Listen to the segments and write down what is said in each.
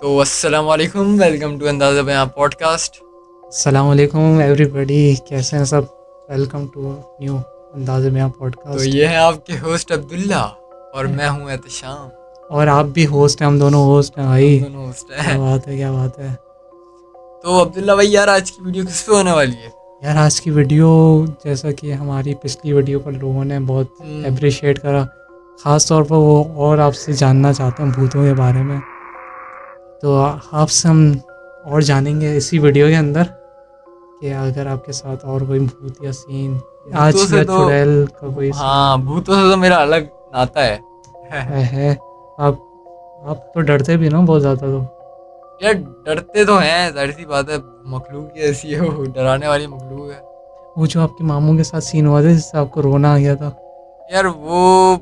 तो अस्सलाम वालेकुम, वेलकम टू अंदाज़ा बयां पॉडकास्ट। अस्सलाम वालेकुम एवरीबॉडी, कैसे हैं सब। वेलकम टू न्यू अंदाज़े में तो पॉडकास्ट। ये हैं आपके होस्ट अब्दुल्ला और मैं हूँ एहतशाम। और आप भी होस्ट हैं, हम दोनों होस्ट हैं हम भाई। दोनों होस्ट क्या हैं। बात है, क्या बात है। तो अब्दुल्ला भाई यार, आज की वीडियो किस पे होने वाली है? यार आज की वीडियो, जैसा कि हमारी पिछली वीडियो पर लोगों ने बहुत अप्रिशिएट करा, ख़ास तौर पर वो और आपसे जानना चाहते हैं भूतों के बारे में। तो आपसे हम और जानेंगे इसी वीडियो के अंदर कि अगर आपके साथ और कोई भूत या सीन भूतों आज से या तो चुड़ैल का कोई हाँ, भूतों से तो मेरा अलग नाता है। है। आप तो डरते भी ना बहुत ज़्यादा तो। यार डरते तो हैं, जाहिर सी बात है, मखलूक ही ऐसी है, वो डराने वाली मखलूक है। वो जो आपके मामू के साथ सीन हुआ था जिससे आपको रोना आ गया था, यार वो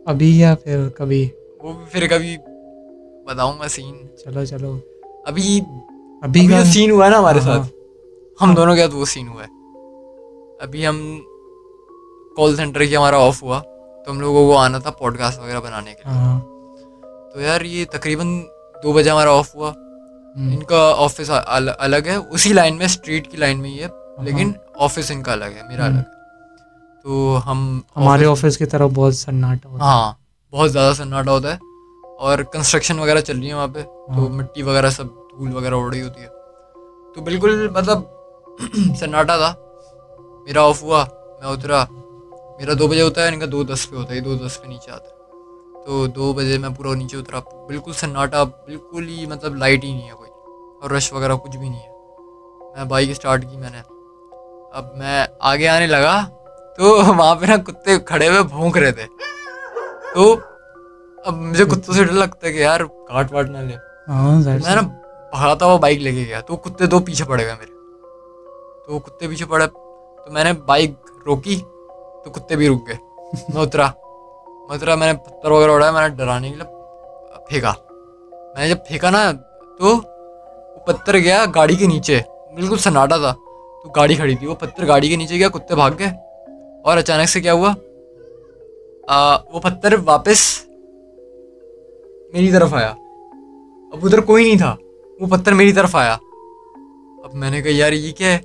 अभी या फिर कभी। भी फिर कभी बताऊंगा सीन। चलो चलो। अभी अभी अभी का। जो सीन हुआ है ना हमारे हाँ साथ, हाँ। हम हाँ दोनों के साथ वो सीन हुआ है। अभी हम कॉल सेंटर की हमारा ऑफ हुआ तो हम लोगों को आना था पॉडकास्ट वगैरह बनाने के लिए। हाँ। तो यार ये तकरीबन 2 बजे हमारा ऑफ हुआ। हम्म, इनका ऑफिस अलग है, उसी लाइन में, स्ट्रीट की लाइन में ही है, हाँ। लेकिन ऑफिस इनका अलग है, मेरा अलग हम्म, है। तो हम हमारे ऑफिस, ऑफिस की तरफ बहुत सन्नाटा होता है। हाँ, बहुत ज़्यादा सन्नाटा होता है और कंस्ट्रक्शन वगैरह चल रही है वहाँ पे, तो हाँ। मिट्टी वगैरह सब, धूल वगैरह उड़ रही होती है। तो बिल्कुल मतलब सन्नाटा था। मेरा ऑफ हुआ, मैं उतरा, मेरा 2 बजे होता है, इनका 2:10 पे होता है, 2:10 पे नीचे आता है। तो 2 बजे मैं पूरा नीचे उतरा, बिल्कुल सन्नाटा, बिल्कुल ही मतलब लाइट ही नहीं है कोई, और रश वगैरह कुछ भी नहीं है। मैं बाइक स्टार्ट की मैंने, अब मैं आगे आने लगा तो वहाँ पे ना कुत्ते खड़े हुए भौंक रहे थे। तो अब मुझे कुत्तों से डर लगता है कि यार काट वाट ना ले। हाँ तो जाहिर मैं सी। ना भागता हुआ बाइक लेके गया, तो कुत्ते दो पीछे पड़ गए मेरे। तो कुत्ते पीछे पड़े तो मैंने बाइक रोकी, तो कुत्ते भी रुक गए। मैं उतरा, मैंने पत्थर वगैरह उड़ाया, मैंने डराने के लिए फेंका। मैंने जब फेंका ना, तो वो पत्थर गया गाड़ी के नीचे, बिल्कुल सन्नाटा था, तो गाड़ी खड़ी थी, वो पत्थर गाड़ी के नीचे गया, कुत्ते भाग गए। और अचानक से क्या हुआ, वो पत्थर वापस मेरी तरफ आया। अब उधर कोई नहीं था, वो पत्थर मेरी तरफ आया। अब मैंने कहा यार ये क्या है।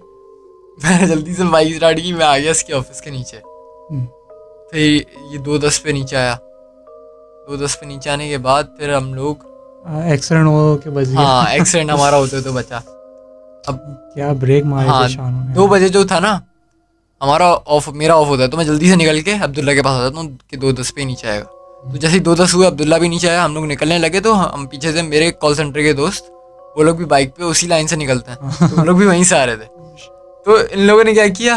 मैंने जल्दी से बाइक स्टार्ट की, मैं आ गया इसके ऑफिस के नीचे। हम्म, फिर ये 2:10 पे नीचे आया। 2:10 पे नीचे आने के बाद फिर हम लोग, एक्सीडेंट हो के बच हाँ, गया। एक्सीडेंट हमारा होते तो बचा। अब क्या ब्रेक मारे थे हाँ, शानों ने दो यार। बजे जो था ना, हमारा ऑफ, मेरा ऑफ होता है, तो मैं जल्दी से निकल के अब्दुल्ला के पास आ जाता हूँ कि 2:10 पे नीचे आएगा। तो जैसे ही 2:10 हुए, अब्दुल्ला भी नीचे आया, हम लोग निकलने लगे, तो हम पीछे से, मेरे कॉल सेंटर के दोस्त, वो लोग भी बाइक पे उसी लाइन से निकलते हैं, तो वो लोग भी वहीं से आ रहे थे। तो इन लोगों ने क्या किया,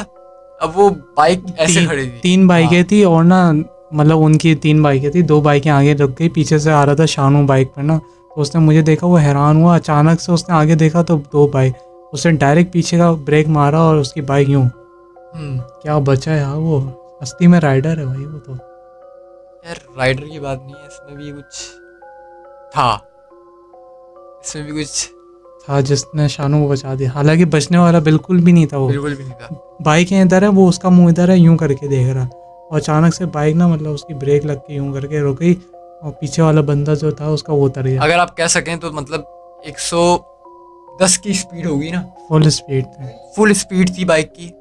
अब वो बाइक ऐसे खड़ी थी। तीन हाँ, बाइकें थी और ना, मतलब उनकी तीन बाइकें थी, दो बाइकें आगे रुक गई, पीछे से आ रहा था शानू बाइक पर ना। तो उसने मुझे देखा, वो हैरान हुआ, अचानक से उसने आगे देखा तो दो बाइक, उसने डायरेक्ट पीछे का ब्रेक मारा और उसकी बाइक यूं, हम्म। क्या बचा यार वो। मस्ती में राइडर है भाई वो तो। यार राइडर की बात नहीं है, इसमें भी कुछ था, इसमें भी कुछ था जिसने शानू को बचा दिया, हालांकि बचने वाला बिल्कुल भी नहीं था वो। बिल्कुल भी नहीं था। बाइक इधर है, वो उसका मुंह इधर है, यूं करके देख रहा, और अचानक से बाइक ना, मतलब उसकी ब्रेक लग के यूं करके रुक गई, और पीछे वाला बंदा जो था उसका वो उतर गया। अगर आप कह सकें तो मतलब 110 की स्पीड होगी ना, फुल स्पीड थे। फुल स्पीड थी बाइक की,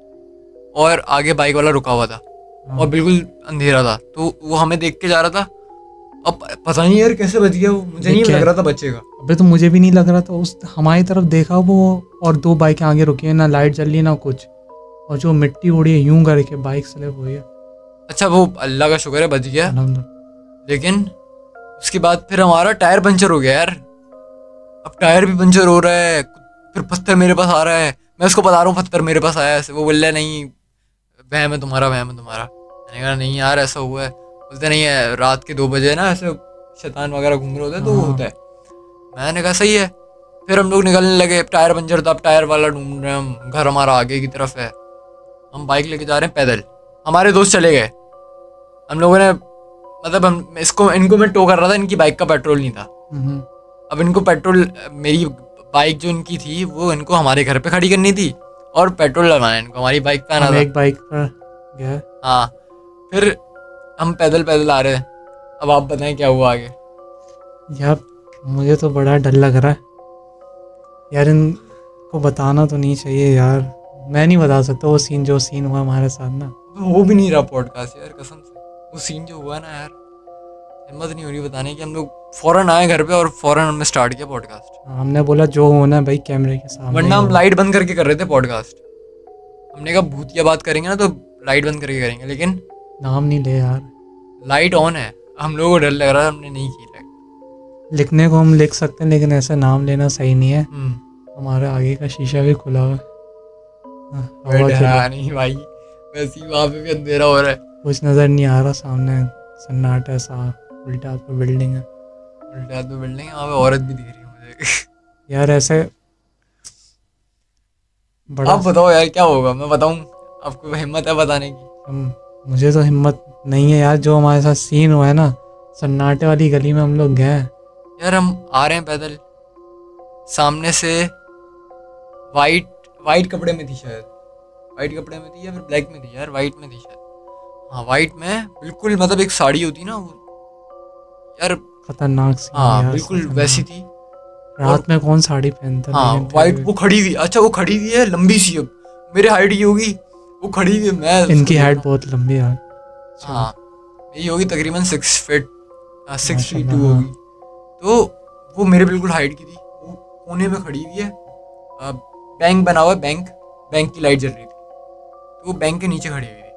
और आगे बाइक वाला रुका हुआ था, और हाँ। बिल्कुल अंधेरा था, तो वो हमें देख के जा रहा था। अब पता नहीं यार कैसे बच गया वो, मुझे नहीं लग रहा था बचेगा। अबे तो मुझे भी नहीं लग रहा था, उस हमारी तरफ देखा वो, और दो बाइकें आगे रुकी है, ना लाइट जल रही ना कुछ, और जो मिट्टी उड़ी है यूं करके बाइक स्लिप हुई है। अच्छा, वो अल्लाह का शुक्र है बच गया। अल्हम्दुलिल्लाह। लेकिन उसके बाद फिर हमारा टायर पंचर हो गया यार। अब टायर भी पंचर हो रहा है, फिर पत्थर मेरे पास आ रहा है, मैं उसको बता रहा हूँ पत्थर मेरे पास आया, ऐसे वो बोल रहा है नहीं, वहम है तुम्हारा, वहम है तुम्हारा। मैंने कहा नहीं यार ऐसा हुआ है। बोलते नहीं है, रात के 2 बजे ना ऐसे शैतान वगैरह घूम रहे होते हैं, तो वो हाँ। होता है। मैंने कहा सही है। फिर हम लोग निकलने लगे, टायर पंचर था, अब टायर वाला ढूंढ रहे हैं हम, घर हमारा आगे की तरफ है, हम बाइक लेके जा रहे हैं पैदल। हमारे दोस्त चले गए, हम लोगों ने, मतलब हम इसको, इनको मैं टो कर रहा था, इनकी बाइक का पेट्रोल नहीं था। हम्म, अब इनको पेट्रोल, मेरी बाइक जो इनकी थी वो इनको हमारे घर पे खड़ी करनी थी, और पेट्रोल लगाना इनको हमारी बाइक पे आना हम था। एक बाइक पर गए। हाँ, फिर हम पैदल पैदल आ रहे हैं। अब आप बताएं क्या हुआ आगे। यार मुझे तो बड़ा डर लग रहा है यार, इनको बताना तो नहीं चाहिए यार, मैं नहीं बता सकता वो जो सीन हुआ हमारे साथ ना। तो हो भी नहीं रहा पॉडकास्ट यार, कसम से। वो सीन जो हुआ ना यार, हिम्मत नहीं हो रही बताने की। हम लोग फौरन आए घर पे और फौरन हमने स्टार्ट किया पॉडकास्ट। हमने बोला जो होना है भाई कैमरे के सामने वरना ही हम हो। लाइट बंद करके कर रहे थे पॉडकास्ट। हमने कहा भूतिया बात करेंगे ना तो लाइट बंद करके करेंगे, लेकिन नाम नहीं ले यार, लाइट ऑन है। हम लोगों को डर लग रहा है, हमने नहीं की लाइट। लिखने को हम लिख सकते हैं लेकिन ऐसे नाम लेना सही नहीं है। हम्म। हमारे आगे का शीशा भी खुला हुआ है। कोई हवा डरा चली, नहीं भाई, वैसे ही वहाँ पे भी अंधेरा हो रहा है। कुछ नज़र नहीं आ रहा सामने, सन्नाटा है साफ, उल्टा पे बिल्डिंग है। उल्टा तो बिल्डिंग है, वहाँ पे औरत भी दिख रही है मुझे। यार ऐसे बड़ा आप बताओ यार क्या होगा, मैं बताऊं? आपको हिम्मत है बताने की? मुझे तो हिम्मत नहीं है यार, जो हमारे साथ सीन हुआ है ना, सन्नाटे वाली गली में हम लोग गए। यार हम आ रहे हैं पैदल, सामने से वाइट वाइट कपड़े में थी शायद, वाइट कपड़े में थी या फिर ब्लैक में थी यार, वाइट में थी शायद। हाँ वाइट में, बिल्कुल मतलब एक साड़ी होती ना वो यार। खतरनाक सीन हाँ यार, बिल्कुल खतरनाक। वैसी थी। रात में कौन साड़ी पहनता है, हाँ लेकिन फिर वाइट, भी वो खड़ी हुई, अच्छा वो खड़ी हुई है लंबी सी, अब मेरे हाइट की होगी, वो खड़ी हुई है। मैं उसको इनकी देख हाइट रहा हूँ। बहुत लंबी है यार। हाँ मेरी होगी तकरीबन 6 फीट, 6 फीट 2 माशाल्लाह, हाँ। होगी। तो वो मेरे बिल्कुल हाइट की थी। वो कोने में खड़ी हुई है, बैंक बना हुआ है, बैंक बैंक की लाइट जल रही थी, तो वो बैंक के नीचे खड़ी हुई थी।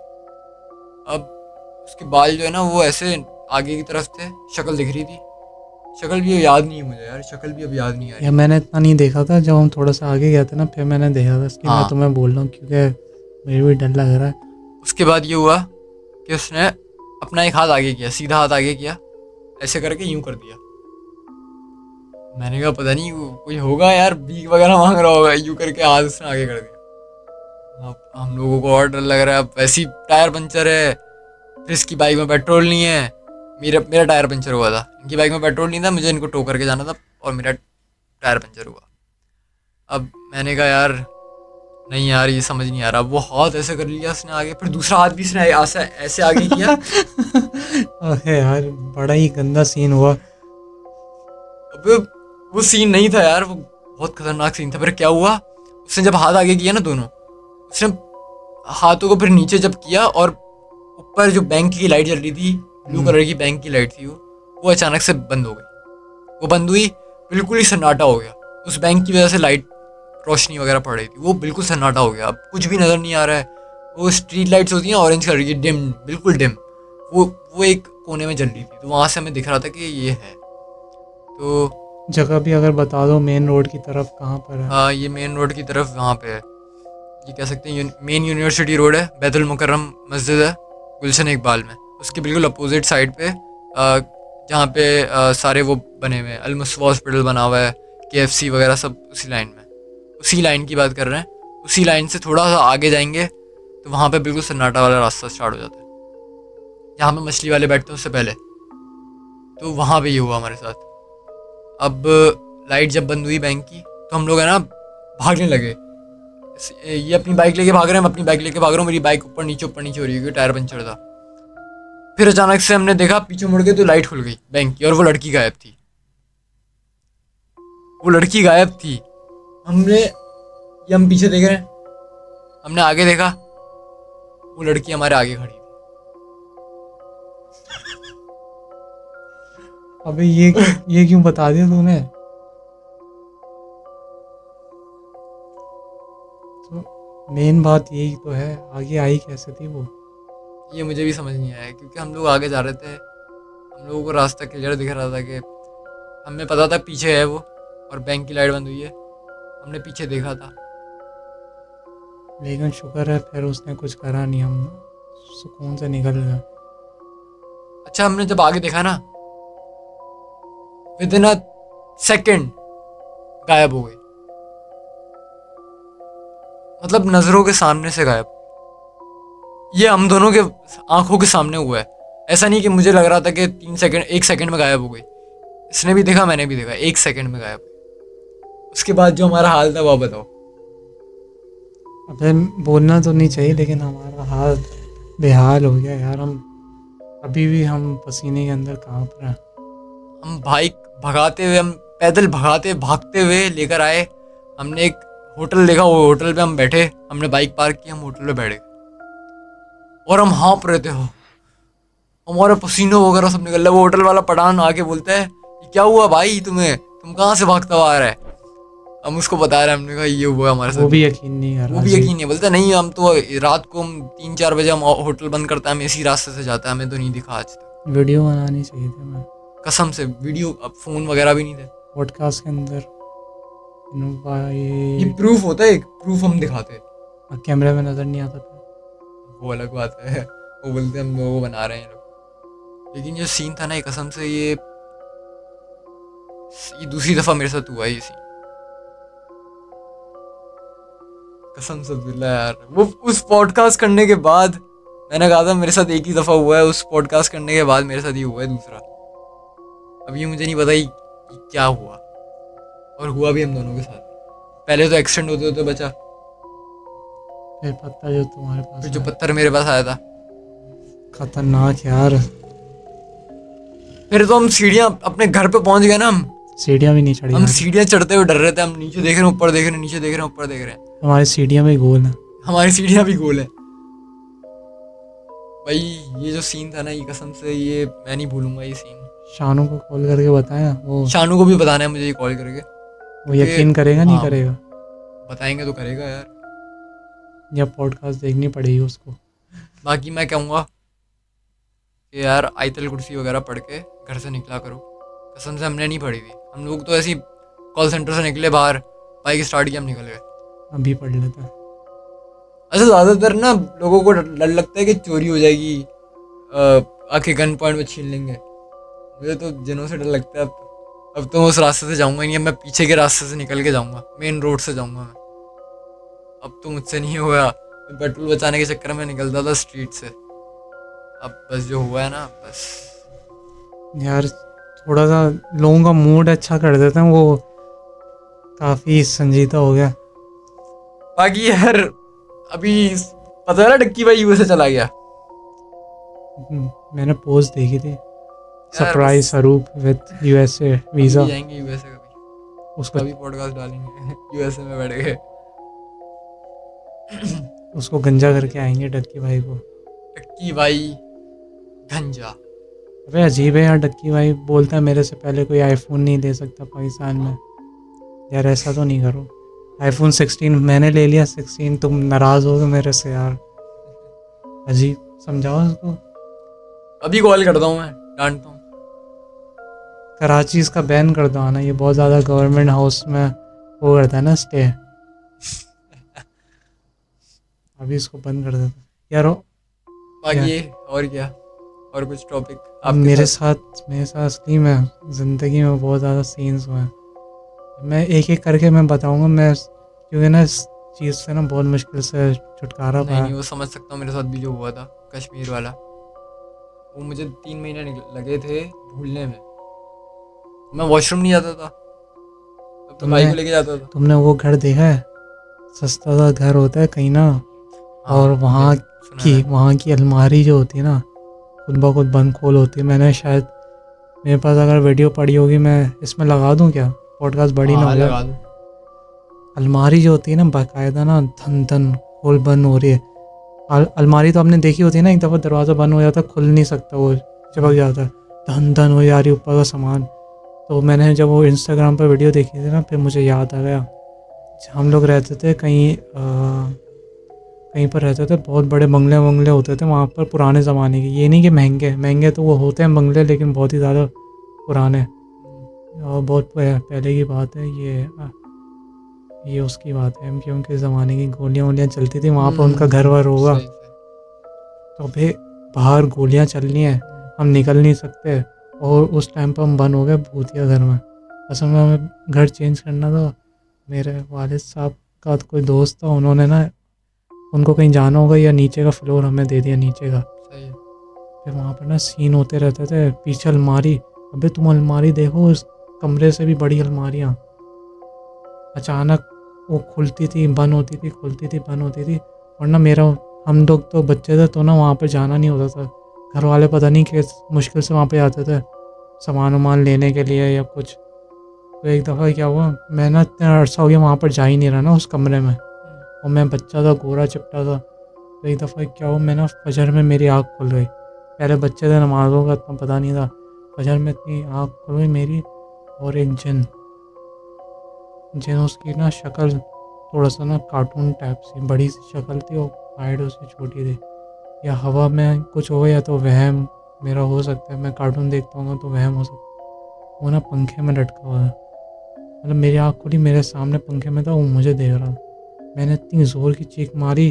अब उसके बाल जो है ना वो ऐसे आगे की तरफ थे, शक्ल दिख रही थी। शक्ल भी याद नहीं है मुझे यार, शक्ल भी अब याद नहीं आ रही। यार मैंने इतना नहीं देखा था, जब हम थोड़ा सा आगे गए थे ना फिर मैंने देखा था, इसलिए मैं हाँ। तुम्हें बोल रहा हूँ क्योंकि मुझे भी डर लग रहा है। उसके बाद ये हुआ कि उसने अपना एक हाथ आगे किया, सीधा हाथ आगे किया, ऐसे करके यूं कर दिया। मैंने कहा पता नहीं कोई होगा यार, भीख वगैरह मांग रहा होगा, यूं करके हाथ उसने आगे कर दिया। अब हम लोगों को और डर लग रहा है, अब वैसी टायर पंचर है, फिर इसकी बाइक में पेट्रोल नहीं है। मेरा मेरा टायर पंचर हुआ था, इनकी बाइक में पेट्रोल नहीं था, मुझे इनको टो करके जाना था और मेरा टायर पंचर हुआ। अब मैंने कहा यार नहीं यार ये समझ नहीं आ रहा। वो हाथ ऐसे कर लिया उसने आगे, फिर दूसरा हाथ भी इसने ऐसे ऐसे आगे किया। अरे यार बड़ा ही गंदा सीन हुआ। अब वो सीन नहीं था यार, वो बहुत खतरनाक सीन था। फिर क्या हुआ, उसने जब हाथ आगे किया ना दोनों, उसने हाथों को फिर नीचे जब किया और ऊपर जो बैंक की लाइट जल रही थी, ब्लू कलर की बैंक की लाइट थी, वो अचानक से बंद हो गई। वो बंद हुई, बिल्कुल ही सन्नाटा हो गया। उस बैंक की वजह से लाइट रोशनी वगैरह पड़ रही थी, वो बिल्कुल सन्नाटा हो गया। अब कुछ भी नज़र नहीं आ रहा है। वो स्ट्रीट लाइट्स होती हैं ऑरेंज कलर की, डिम, बिल्कुल डिम, वो एक कोने में जल रही थी, तो वहाँ से हमें दिख रहा था कि ये है। तो जगह भी अगर बता दो मेन रोड की तरफ कहाँ पर है? हाँ ये मेन रोड की तरफ वहाँ पे है, ये कह सकते हैं मेन यूनिवर्सिटी रोड है। बैतुल मुकर्रम मस्जिद है गुलशन इकबाल में, उसके बिल्कुल अपोजिट साइड पे जहाँ पे सारे वो बने हुए हैं, अलमुस्वा हॉस्पिटल बना हुआ है, KFC वगैरह सब उसी लाइन में, उसी लाइन की बात कर रहे हैं। उसी लाइन से थोड़ा सा आगे जाएंगे तो वहाँ पे बिल्कुल सन्नाटा वाला रास्ता स्टार्ट हो जाता है, जहाँ पे मछली वाले बैठते हैं उससे पहले। तो वहाँ पे ये हुआ हमारे साथ। अब लाइट जब बंद हुई बैंक की तो हम लोग है ना भागने लगे। ये अपनी बाइक लेके भाग रहे हैं, मैं अपनी बाइक लेके भाग रहा हूँ, मेरी बाइक ऊपर नीचे हो रही है क्योंकि टायर पंचर था। फिर अचानक से हमने देखा पीछे मुड़ के तो लाइट खुल गई बैंक की और वो लड़की गायब थी। वो लड़की गायब थी। हम पीछे देख रहे हैं, हमने आगे देखा, वो लड़की हमारे आगे खड़ी थी। अबे ये क्यों बता दिया तूने? तो मेन बात यही तो है, आगे आई कैसे थी वो? ये मुझे भी समझ नहीं आया क्योंकि हम लोग आगे जा रहे थे, हम लोगों को रास्ता क्लियर दिख रहा था कि हमें पता था पीछे है वो, और बैंक की लाइट बंद हुई है, हमने पीछे देखा था। लेकिन शुक्र है फिर उसने कुछ करा नहीं, हम सुकून से निकल गए। अच्छा हमने जब आगे देखा ना, विद इन अ सेकेंड गायब हो गई, मतलब नजरों के सामने से गायब। ये हम दोनों के आंखों के सामने हुआ है, ऐसा नहीं कि मुझे लग रहा था कि 3 सेकंड 1 सेकंड में गायब हो गई। इसने भी देखा मैंने भी देखा, 1 सेकंड में गायब हुई। उसके बाद जो हमारा हाल था वो बताओ। अबे बोलना तो नहीं चाहिए लेकिन हमारा हाल बेहाल हो गया यार। हम अभी भी हम पसीने के अंदर कांप रहे हैं। हम बाइक भगाते हुए, हम पैदल भागते हुए लेकर आए। हमने एक होटल देखा, वो होटल पे हम बैठे, हमने बाइक पार्क की, हम होटल पे बैठ गए और हम हाँप रहे थे। हमारे पसीने वगैरह सब निकल रहे। वो होटल वाला पठान आके बोलता है ये क्या हुआ भाई तुम्हें, तुम कहाँ से भागता हुआ आ रहा है। हम उसको बता रहे हैं, हमने कहा ये हुआ हमारे साथ। वो भी यकीन नहीं कर वो रहा भी जी। यकीन नहीं, बोलता नहीं हम तो रात को हम 3-4 बजे हम होटल बंद करता है, हम इसी रास्ते से जाता है, हमें तो नहीं दिखा आज तक। वीडियो बनानी चाहिए थी मैं, कसम से वीडियो, अब फोन वगैरह भी नहीं थे। पॉडकास्ट के अंदर ये भाई प्रूफ होता है, एक प्रूफ हम दिखाते, कैमरे में नज़र नहीं आता था। वो अलग बात है। वो बोलते हम वो बना रहे हैं लोग। लेकिन जो सीन था ना, ये कसम से ये दूसरी दफा मेरे साथ हुआ है ये सीन, कसम से बिल्ला यार। वो उस पॉडकास्ट करने के बाद, मैंने कहा था मेरे साथ एक ही दफा हुआ है, उस पॉडकास्ट करने के बाद मेरे साथ ये हुआ है दूसरा। अब ये मुझे नहीं पता ही क्या हुआ, और हुआ भी हम दोनों के साथ। पहले तो एक्सीडेंट होते होते बचा, फिर पत्ता जो तुम्हारे पास फिर जो आया, पत्थर मेरे पास आया था, खतरनाक यार। फिर तो हम सीढ़ियाँ अपने घर पे पहुंच गए ना। हम सीढ़ियाँ भी नहीं चढ़ी हम यार। सीढ़ियाँ चढ़ते हुए डर रहे थे, हम नीचे देख रहे हैं, ऊपर देख रहे हैं, नीचे देख रहे हैं, ऊपर देख रहे हैं। हमारी सीढ़ियाँ भी गोल हैं। हमारी सीढ़ियाँ भी गोल है भाई। ये जो सीन था ना, ये कसम से ये मैं नहीं भूलूंगा ये सीन। शानू को कॉल करके बताया, वो शानू को भी बताना है मुझे ये कॉल करके। वो यकीन करेगा नहीं हाँ। करेगा, बताएंगे तो करेगा यार। या पॉडकास्ट देखनी पड़ेगी उसको। बाकी मैं कहूँगा कि यार आयतल कुर्सी वगैरह पढ़ के घर से निकला करो। कसम से हमने नहीं पढ़ी थी, हम लोग तो ऐसे ही कॉल सेंटर से निकले बाहर, बाइक स्टार्ट किया, हम निकल गए। अभी पढ़ लेता। अच्छा, ज़्यादातर ना लोगों को डर लगता है कि चोरी हो जाएगी, आके गन पॉइंट में छीन लेंगे। मुझे तो जिनों से डर लगता है। अब तो मैं उस रास्ते से जाऊँगा नहीं, अब मैं पीछे के रास्ते से निकल के जाऊँगा, मेन रोड से जाऊँगा मैं। अब तो मुझसे नहीं होगा, मैं पेट्रोल बचाने के चक्कर में निकलता था स्ट्रीट से। अब बस जो हुआ है ना, बस यार थोड़ा सा लोगों का मूड अच्छा कर देते हैं, वो काफ़ी संजीदा हो गया। बाकी यार अभी पता है ना डक्की भाई यूएसए चला गया। मैंने पोस्ट देखी थी, सरप्राइज स्वरूप विद यूएसए वीज़ा। जाएंगे यूएसए कभी, उसको कभी पॉडकास्ट डालेंगे यूएसए में बैठ गए। उसको गंजा करके आएंगे डक्की भाई को। डक्की भाई गंजा। अबे अजीब है यार, डक्की भाई बोलता है मेरे से पहले कोई आईफोन नहीं ले सकता पाकिस्तान में। यार ऐसा तो नहीं करो। आईफोन 16 मैंने ले लिया, 16 तुम नाराज़ हो गए मेरे से यार। अजीब, समझाओ उसको। अभी कॉल करता हूँ, मैं डांटता हूँ। कराची इसका बैन कर दो आना, ये बहुत ज़्यादा गवर्नमेंट हाउस में वो करता है ना स्टे। अभी इसको बंद कर देता यार। बाकी और क्या, और कुछ टॉपिक मेरे साथ असली में ज़िंदगी में बहुत ज़्यादा सीन्स हुए हैं। मैं एक एक करके मैं बताऊंगा, मैं क्योंकि ना इस चीज़ से ना बहुत मुश्किल से छुटकारा पाया। नहीं, वो समझ सकता हूँ। मेरे साथ भी जो हुआ था कश्मीर वाला, वो मुझे 3 महीने लगे थे भूलने में। मैं वॉशरूम नहीं जाता था, तो भाई को लेके जाता था। तुमने वो घर देखा है, सस्ता सा घर होता है कहीं ना, और वहाँ की अलमारी जो होती है ना, खुद ब खुद बंद खोल होती है। मैंने शायद, मेरे पास अगर वीडियो पड़ी होगी, मैं इसमें लगा दूँ क्या, पॉडकास्ट बड़ी ना हो जाए। अलमारी जो होती है ना बाकायदा ना, धन धन खोल बंद हो रही है। अलमारी तो आपने देखी होती है ना, एक दफ़ा दरवाज़ा बंद हो जाता है, खुल नहीं सकता, वो चिपक जाता है, धन धन हो जा रही ऊपर का सामान। तो मैंने जब वो इंस्टाग्राम पर वीडियो देखी थी ना, फिर मुझे याद आ गया, हम लोग रहते थे कहीं पर रहते थे, बहुत बड़े बंगले होते थे वहाँ पर पुराने ज़माने के। ये नहीं कि महंगे तो वो होते हैं बंगले, लेकिन बहुत ही ज़्यादा पुराने, और बहुत पहले की बात है ये उसकी बात है, क्योंकि ज़माने की गोलियाँ चलती थी वहाँ पर, उनका घर वर होगा। तो अभी बाहर गोलियाँ चल रही हैं, हम निकल नहीं सकते, और उस टाइम पर हम बंद हो गए भूतिया घर में। असल में हमें घर चेंज करना था। मेरे वालिद साहब का कोई दोस्त था, उन्होंने ना, उनको कहीं जाना होगा, या नीचे का फ्लोर हमें दे दिया, नीचे का। फिर वहाँ पर ना सीन होते रहते थे, पीछे अलमारी। अबे तुम अलमारी देखो, उस कमरे से भी बड़ी अलमारियाँ, अचानक वो खुलती थी बंद होती थी, खुलती थी बंद होती थी। वरना हम लोग तो बच्चे थे, तो ना वहाँ पर जाना नहीं होता था। घर वाले पता नहीं किस मुश्किल से वहाँ पे आते थे। सामान वामान लेने के लिए या कुछ। तो एक दफ़ा क्या हुआ, मैं ना इतना अरसा हो गया वहाँ पर जा ही नहीं रहा ना उस कमरे में, और मैं बच्चा था, गोरा चिपटा था। तो एक दफ़ा क्या हुआ, मैं ना फजर में मेरी आँख खुल गई। पहले बच्चे थे, नमाज़ों का इतना पता नहीं था। फजर में इतनी आँख खुल गई मेरी, और एक जिन उसकी ना शक्ल थोड़ा सा ना कार्टून टाइप सी बड़ी सी शक्ल थी, और हाइट उसकी छोटी थी। या हवा में कुछ हो, या तो वहम मेरा हो सकता है, मैं कार्टून देखता हूँ तो वहम हो सकता है। वो ना पंखे में लटका हुआ था, मतलब मेरी आँख खुली, मेरे सामने पंखे में था, वो मुझे देख रहा था। मैंने इतनी ज़ोर की चीख मारी,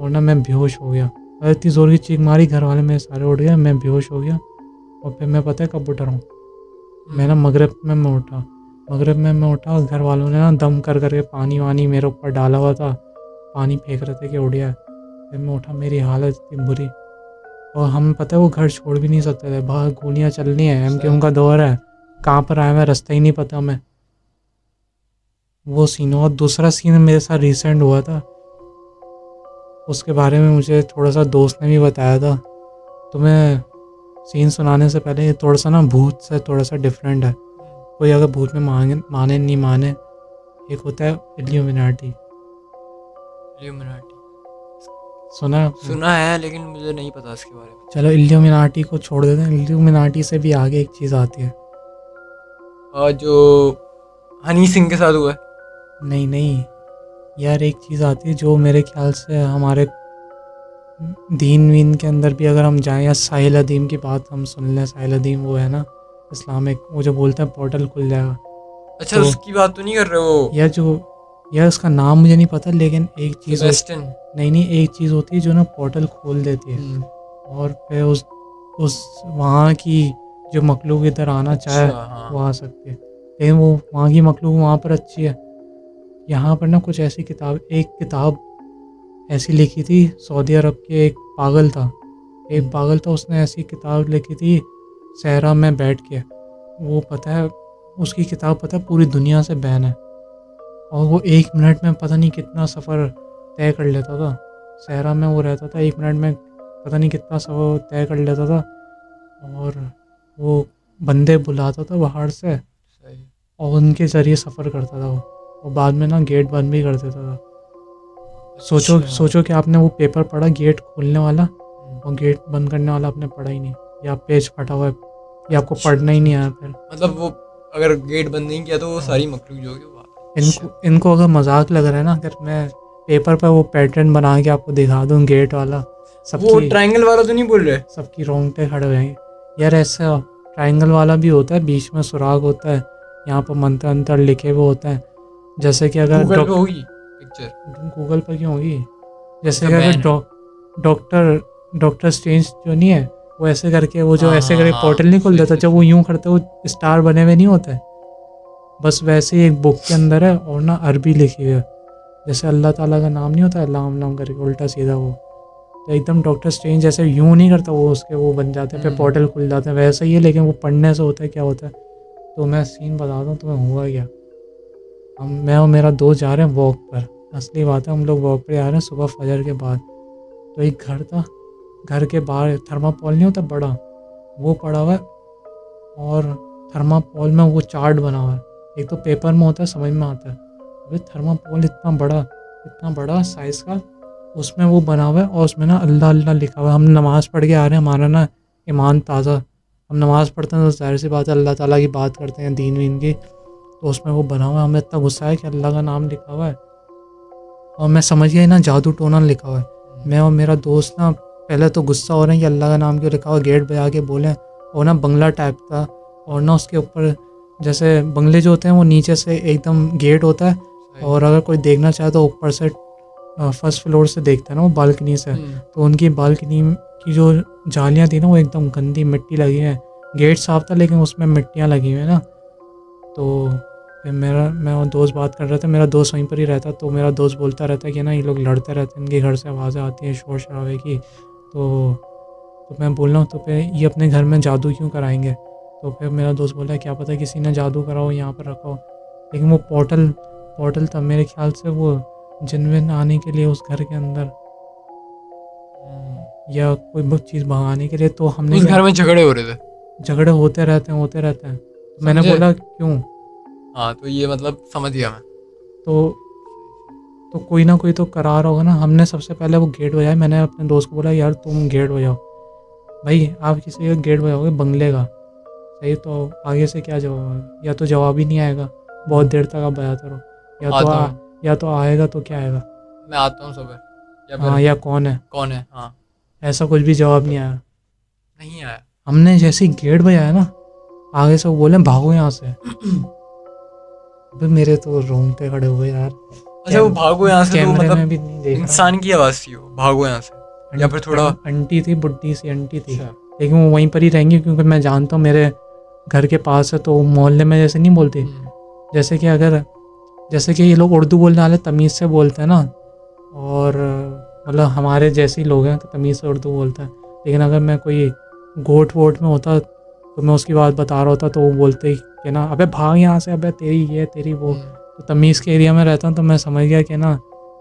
और ना मैं बेहोश हो गया। और इतनी ज़ोर की चीख मारी, घर वाले मेरे सारे उठ गए, मैं बेहोश हो गया। और फिर मैं पता है कब उठ रहा हूँ, मैं ना मगरिब में मैं उठा। मगरिब में मैं उठा, और घर वालों ने ना दम कर करके पानी वानी मेरे ऊपर डाला हुआ था, पानी फेंक रहे थे कि उड़ गया। फिर मैं उठा, मेरी हालत इतनी बुरी। और हम पता है वो घर छोड़ भी नहीं सकते थे, बाहर गोलियाँ चलनी है, एमकेएम का दौर है, कहाँ पर आया मैं रास्ता ही नहीं पता हमें। वो सीन हुआ। दूसरा सीन मेरे साथ रिसेंट हुआ था, उसके बारे में मुझे थोड़ा सा दोस्त ने भी बताया था। तो मैं सीन सुनाने से पहले, ये थोड़ा सा ना भूत से थोड़ा सा डिफरेंट है। कोई अगर भूत में माने नहीं माने, एक होता है इल्यूमिनाटी। इल्यूमिनाटी सुना है आपने? सुना है, लेकिन मुझे नहीं पता इसके बारे में। चलो इल्यूमिनाटी को छोड़ देते हैं। इल्यूमिनाटी से भी आगे एक चीज़ आती है। और जो हनी सिंह के साथ हुआ है। नहीं नहीं यार, एक चीज़ आती है जो मेरे ख्याल से हमारे दीन वीन के अंदर भी अगर हम जाएं, या साहिल अदीम की बात हम सुन लें। साहिल अदीम वो है ना इस्लामिक, वो जो बोलते हैं पोर्टल खुल जाएगा। अच्छा, तो उसकी बात तो नहीं कर रहे हो? यार उसका नाम मुझे नहीं पता, लेकिन एक चीज़ सेबेस्टियन। नहीं, एक चीज़ होती है जो ना पोर्टल खोल देती है, और फिर उस वहाँ की जो मखलूक इधर आना चाहे अच्छा, हाँ। वो आ सकती है। लेकिन वो वहाँ की मखलूक वहाँ पर अच्छी है। यहाँ पर ना कुछ ऐसी एक किताब ऐसी लिखी थी, सऊदी अरब के एक पागल था, उसने ऐसी किताब लिखी थी सहरा में बैठ के। वो पता है, उसकी किताब पता है पूरी दुनिया से बैन है, और वो 1 मिनट में पता नहीं कितना सफ़र तय कर लेता था। सहरा में वो रहता था, 1 मिनट में पता नहीं कितना सफ़र तय कर लेता था। और वो बंदे बुलाता था बाहर से, सही। और उनके ज़रिए सफ़र करता था वो, और बाद में ना गेट बंद भी कर देता था। सोचो अच्छा। सोचो कि आपने वो पेपर पढ़ा गेट खोलने वाला, और गेट बंद करने वाला आपने पढ़ा ही नहीं, या पेज फटा हुआ है, या आपको पढ़ना ही नहीं आया। फिर मतलब वो अगर गेट बंद नहीं किया तो वो सारी मखलूक जो होगी वो इनको अगर मजाक लग रहा है ना, अगर मैं पेपर पर वो पैटर्न बना के आपको दिखा दूँ गेट वाला, वो सबकी ट्रायंगल वाला तो नहीं बोल रहे? सबकी रोंगटे खड़े हो जाएंगे। यार ऐसा ट्रायंगल वाला भी होता है, बीच में सुराग होता है, यहाँ पर मंत्र अंतर लिखे हुए होते हैं। जैसे कि अगर गूगल पे होगी पिक्चर। गूगल पर क्यों होगी? जैसे उसका कि बैन अगर डॉक्टर स्ट्रेंज जो नहीं है, वो ऐसे करके, वो जो हाँ, ऐसे हाँ, करके हाँ, पोर्टल नहीं खुल सही, देता, सही, जब वो यूं करते वो स्टार बने हुए नहीं होते, बस वैसे ही एक बुक के अंदर है, और ना अरबी लिखी हुई है। जैसे अल्लाह ताला का नाम नहीं होता, अल्लाह नाम करके उल्टा सीधा वो, तो एकदम डॉक्टर स्ट्रेंज जैसे यूं नहीं करता, वो उसके वो बन जाते हैं, फिर पोर्टल खुल जाते हैं, वैसा ही है। लेकिन वो पढ़ने से होता है क्या होता है, तो मैं सीन बताता हूँ तुम्हें हुआ क्या। मैं और मेरा दोस्त जा रहे हैं वॉक पर, असली बात है, हम लोग वॉक पर जा रहे हैं सुबह फजर के बाद। तो एक घर था, घर के बाहर थर्माकोल नहीं होता बड़ा, वो पड़ा हुआ है, और थर्माकोल में वो चार्ट बना हुआ है। एक तो पेपर में होता है, समझ में आता है, अभी थर्माकोल इतना बड़ा साइज़ का, उसमें वो बना हुआ है, और उसमें ना अल्लाह अल्लाह लिखा हुआ है। हम नमाज़ पढ़ के आ रहे हैं, हमारा ना ईमान ताज़ा, हम नमाज़ पढ़ते हैं तो जाहिर सी बात है अल्लाह ताला की बात करते हैं, दीन वीन की। तो उसमें वो बना हुआ है, हमें इतना गुस्सा है कि अल्लाह का नाम लिखा हुआ है, और मैं समझ गया ना जादू टोना लिखा हुआ है। मैं और मेरा दोस्त ना पहले तो गुस्सा हो रहे हैं कि अल्लाह का नाम क्यों लिखा हुआ, गेट बजा के बोले, और ना बंगला टाइप था, और ना उसके ऊपर जैसे बंगले जो होते हैं वो नीचे से एकदम गेट होता है, और अगर कोई देखना चाहे तो ऊपर से फर्स्ट फ्लोर से देखता है ना वो बालकनी से। तो उनकी बालकनी की जो जालियाँ थी ना वो एकदम गंदी मिट्टी लगी है, गेट साफ था लेकिन उसमें मिट्टियाँ लगी हुई है ना। तो फिर मैं और दोस्त बात कर रहे थे, मेरा दोस्त वहीं पर ही रहता, तो मेरा दोस्त बोलता रहता है कि ना ये लोग लड़ते रहते हैं, इनके घर से आवाज़ें आती हैं शोर शराबे की। तो मैं बोल रहा हूँ तो फिर ये अपने घर में जादू क्यों कराएंगे? तो फिर मेरा दोस्त बोला क्या पता किसी ने जादू करा हो, यहाँ पर रखा हो। लेकिन वो पोर्टल था मेरे ख्याल से, वो जिनविन आने के लिए उस घर के अंदर, या कोई चीज़ भगाने के लिए। तो हमने उस घर में झगड़े हो रहे थे? झगड़े होते रहते हैं। मैंने समझे? बोला क्यों? हाँ, तो ये मतलब समझ गया मैं। तो कोई ना कोई तो करा रहा होगा ना। हमने सबसे पहले वो गेट बजाया। मैंने अपने दोस्त को बोला यार तुम गेट बजाओ। भाई आप किसी का गेट बजाओगे बंगले का, सही, तो आगे से क्या जवाब आएगा? या तो जवाब ही नहीं आएगा, बहुत देर तक आप बजाते रहो, आता हूँ, या तो आएगा तो क्या आएगा? मैं आता हूँ सुबह, या हाँ, फिर या कौन है? कौन है, हाँ। ऐसा कुछ भी जवाब नहीं आया। नहीं आया। हमने जैसे ही गेट बजाया ना, आगे से वो बोले भागो यहाँ से। अबे मेरे तो रोंगटे खड़े हुए यार। अच्छा, वो भागो यहाँ से तो कैमरे में मतलब भी नहीं देखा। इंसान की आवाज़ थी वो, भागो यहाँ से, या फिर थोड़ा। आंटी थी, बुढ़ी सी आंटी थी, अच्छा। लेकिन वो वहीं पर ही रहेंगी क्योंकि मैं जानता हूँ मेरे घर के पास है, तो मोहल्ले में जैसे नहीं बोलती, जैसे कि अगर जैसे कि ये लोग उर्दू बोलने वाले तमीज़ से बोलते हैं ना, और मतलब हमारे जैसे ही लोग हैं तमीज़ से उर्दू बोलते हैं। लेकिन अगर मैं कोई गोट वोट में होता तो मैं उसकी बात बता रहा होता तो वो बोलते ही कि ना अबे भाग यहाँ से, अबे तेरी ये तेरी वो। तो तमीज़ के एरिया में रहता हूँ तो मैं समझ गया कि ना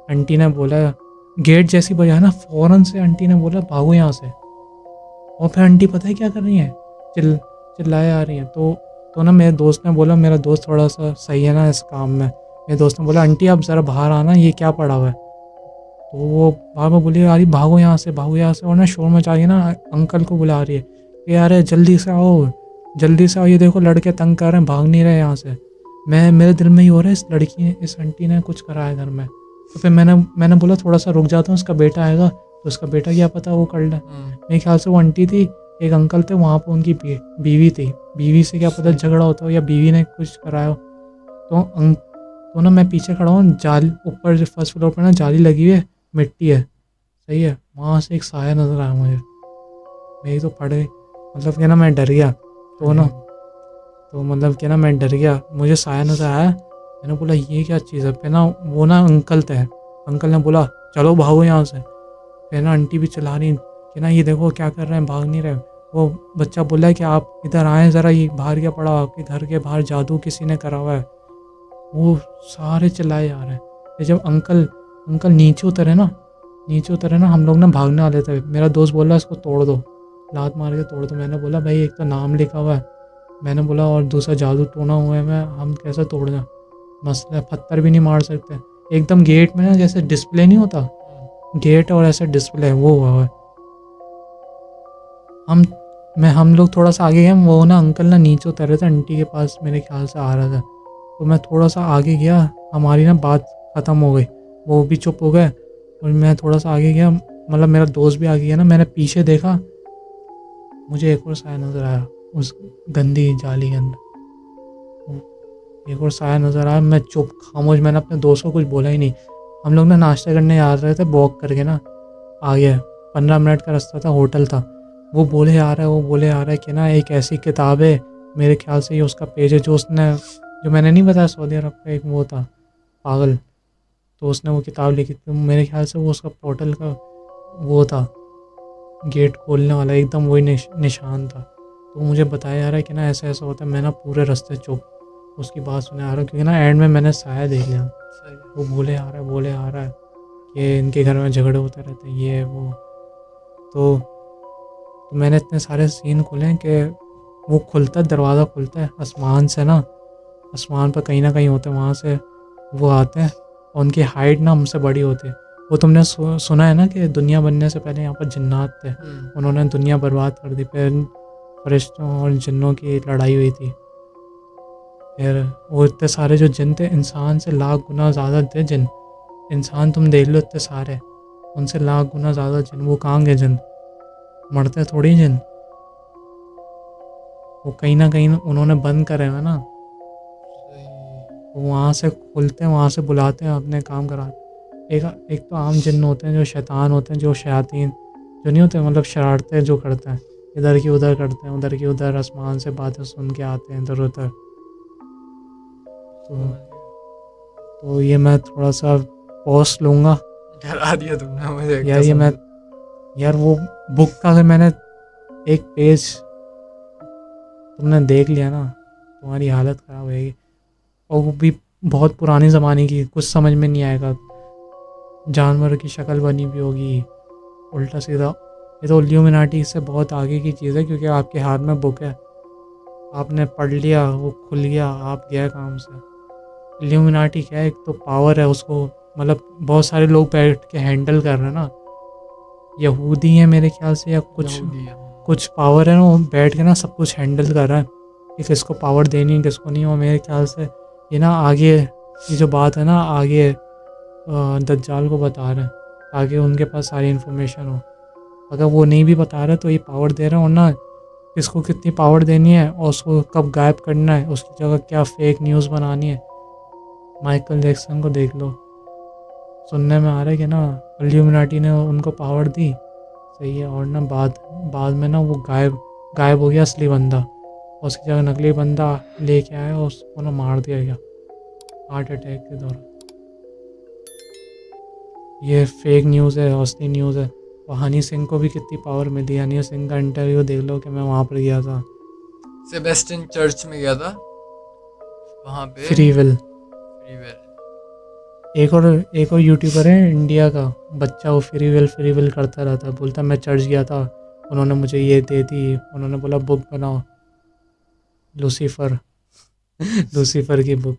आंटी ने बोला, गेट जैसी बजा ना फ़ौरन से आंटी ने बोला भागो यहाँ से। और फिर आंटी पता है क्या कर रही हैं, चिल्लाए आ रही हैं। तो ना मेरे दोस्त ने बोला, मेरा दोस्त थोड़ा सा सही है ना इस काम में, मेरे दोस्त ने बोला आंटी आप ज़रा बाहर आना, ये क्या पड़ा हुआ है। तो वो बार बार बोली अरे भागो यहाँ से, भागो यहाँ से। और ना शोर मचा रही है ना, अंकल को बुला रही है कि यार जल्दी से आओ, जल्दी से आओ, ये देखो लड़के तंग कर रहे हैं, भाग नहीं रहे यहाँ से। मेरे दिल में ही हो रहा है इस लड़की ने, इस आंटी ने कुछ करा है घर में। तो फिर मैंने बोला थोड़ा सा रुक जाता हूँ, उसका बेटा आएगा तो उसका बेटा क्या पता वो कर ले। मेरे ख्याल से वो आंटी थी, एक अंकल थे वहाँ पर, उनकी बीवी थी, बीवी से क्या पता झगड़ा होता हो या बीवी ने कुछ कराया हो। तो ना मैं पीछे खड़ा हूँ, जाल ऊपर फर्स्ट फ्लोर पर ना जाली लगी हुई है, मिट्टी है, सही है, वहाँ से एक साया नज़र आया मुझे। मेरी तो पड़ गई, मतलब कि ना मैं डर गया। तो मतलब कि ना मैं डर गया, मुझे साया नज़र आया। मैंने बोला ये क्या चीज़ है। फिर ना वो ना अंकल थे, अंकल ने बोला चलो भागो यहाँ से। फिर ना आंटी भी चला रही कि ना ये देखो क्या कर रहे हैं, भाग नहीं रहे। वो बच्चा बोला है कि आप इधर आएँ ज़रा, ये बाहर क्या पड़ा, आपके घर के बाहर जादू किसी ने करा हुआ है। वो सारे चिल्लाए जा रहे हैं। फिर जब अंकल नीचे उतरे ना, हम लोग ना भागने वाले थे। मेरा दोस्त बोला इसको तोड़ दो, लात मार के तोड़ दो। मैंने बोला भाई एक तो नाम लिखा हुआ है, मैंने बोला, और दूसरा जादू टोना हुआ है, मैं हम कैसे तोड़ दें, मसला है, पत्थर भी नहीं मार सकते। एकदम गेट में ना जैसे डिस्प्ले नहीं होता, गेट और ऐसा डिस्प्ले वो हुआ है। हम लोग थोड़ा सा आगे गए, वो ना अंकल ना नीचे उतर रहे थे, आंटी के पास मेरे ख्याल से आ रहा था। तो मैं थोड़ा सा आगे गया, हमारी ना बात ख़त्म हो गई, वो भी चुप हो गए। और मैं थोड़ा सा आगे गया, मतलब मेरा दोस्त भी आगे गया ना, मैंने पीछे देखा, मुझे एक और साया नज़र आया उस गंदी जाली के अंदर। एक और साया नज़र आया, मैं चुप खामोश, मैंने अपने दोस्त को कुछ बोला ही नहीं। हम लोग ना नाश्ता करने जा रहे थे, वॉक करके ना आगे 15 मिनट का रास्ता था, होटल था। वो बोले आ रहा है कि ना एक ऐसी किताब है, मेरे ख्याल से ये उसका पेज है, जो मैंने नहीं बताया सऊदी अरब का एक वो था पागल, तो उसने वो किताब लिखी थी। मेरे ख्याल से वो उसका पोर्टल का वो था, गेट खोलने वाला एकदम वही निशान था। तो मुझे बताया जा रहा है कि ना ऐसा ऐसा होता है। मैं ना पूरे रास्ते चुप उसकी बात सुने आ रहा हूँ, क्योंकि ना एंड में मैंने साया देख लिया। वो बोले आ रहा है कि इनके घर में झगड़े होते रहते हैं, ये वो। तो मैंने इतने सारे सीन खोले हैं कि वो खुलता है, दरवाज़ा खुलता है आसमान से ना, आसमान पर कहीं ना कहीं होते हैं, वहाँ से वो आते हैं और उनकी हाइट ना हमसे बड़ी होती है। वो तुमने सुना है ना कि दुनिया बनने से पहले यहाँ पर जिन्नात थे, उन्होंने दुनिया बर्बाद कर दी, फिर फरिश्तों और जिन्नों की लड़ाई हुई थी। फिर वो इतने सारे जो जिन थे, इंसान से लाख गुना ज़्यादा थे जिन। इंसान तुम देख लो इतने सारे, उनसे लाख गुना ज़्यादा जिन। वो कहाँ गए जिन, मरते थोड़ी जिन, वो कहीं ना कहीं उन्होंने बंद करे हुए ना, वहाँ से खुलते हैं, वहाँ से बुलाते हैं, अपने काम कराते। एक तो आम जिन्न होते हैं जो शैतान होते हैं, जो शयातीन जो नहीं होते, मतलब शरारतें जो करते हैं, इधर की उधर करते हैं, उधर की उधर, आसमान से बातें सुन के आते हैं इधर उधर। तो ये मैं थोड़ा सा पॉज लूँगा। डरा दिया तुमने मुझे यार ये मैं यार वो बुक का अगर मैंने एक पेज तुमने देख लिया ना, तुम्हारी हालत ख़राब होएगी। और वो भी बहुत पुराने ज़माने की, कुछ समझ में नहीं आएगा। जानवर की शक्ल बनी हुई होगी, उल्टा सीधा ये तो इल्यूमिनाटी से बहुत आगे की चीज़ है, क्योंकि आपके हाथ में बुक है, आपने पढ़ लिया, वो खुल गया, आप गए काम से। इल्यूमिनाटी क्या है, एक तो पावर है उसको, मतलब बहुत सारे लोग बैठ के हैंडल कर रहे हैं ना, यहूदी हैं मेरे ख्याल से, या कुछ यहूदी है। कुछ पावर है ना, वो बैठ के ना सब कुछ हैंडल कर रहा है कि किसको पावर देनी है किसको नहीं। और मेरे ख्याल से ये ना आगे, ये जो बात है ना आगे दज्जाल को बता रहे हैं, ताकि उनके पास सारी इन्फॉर्मेशन हो। अगर वो नहीं भी बता रहे तो ये पावर दे रहे हैं, और ना किसको कितनी पावर देनी है और उसको कब गायब करना है, उसकी जगह क्या फेक न्यूज़ बनानी है। माइकल जैक्सन को देख लो, सुनने में आ रहा है कि ना इल्यूमिनाटी ने उनको पावर दी, सही है, और ना बाद बाद में ना वो गायब गायब हो गया असली बंदा, और उसकी जगह नकली बंदा लेके आया और उसको ना मार दिया गया हार्ट अटैक के दौरान। ये फेक न्यूज़ है, असली न्यूज़ है। और हनी सिंह को भी कितनी पावर मिली, हनी सिंह का इंटरव्यू देख लो कि मैं वहाँ पर गया था, सेबेस्टियन चर्च में गया था, वहाँ पे फ्री विल। Free will. एक और यूट्यूबर है इंडिया का बच्चा, वो फ्री विल करता रहता है, बोलता मैं चर्च गया था, उन्होंने मुझे ये दे दी, उन्होंने बोला बुक बनाओ, लूसीफर लूसीफर की बुक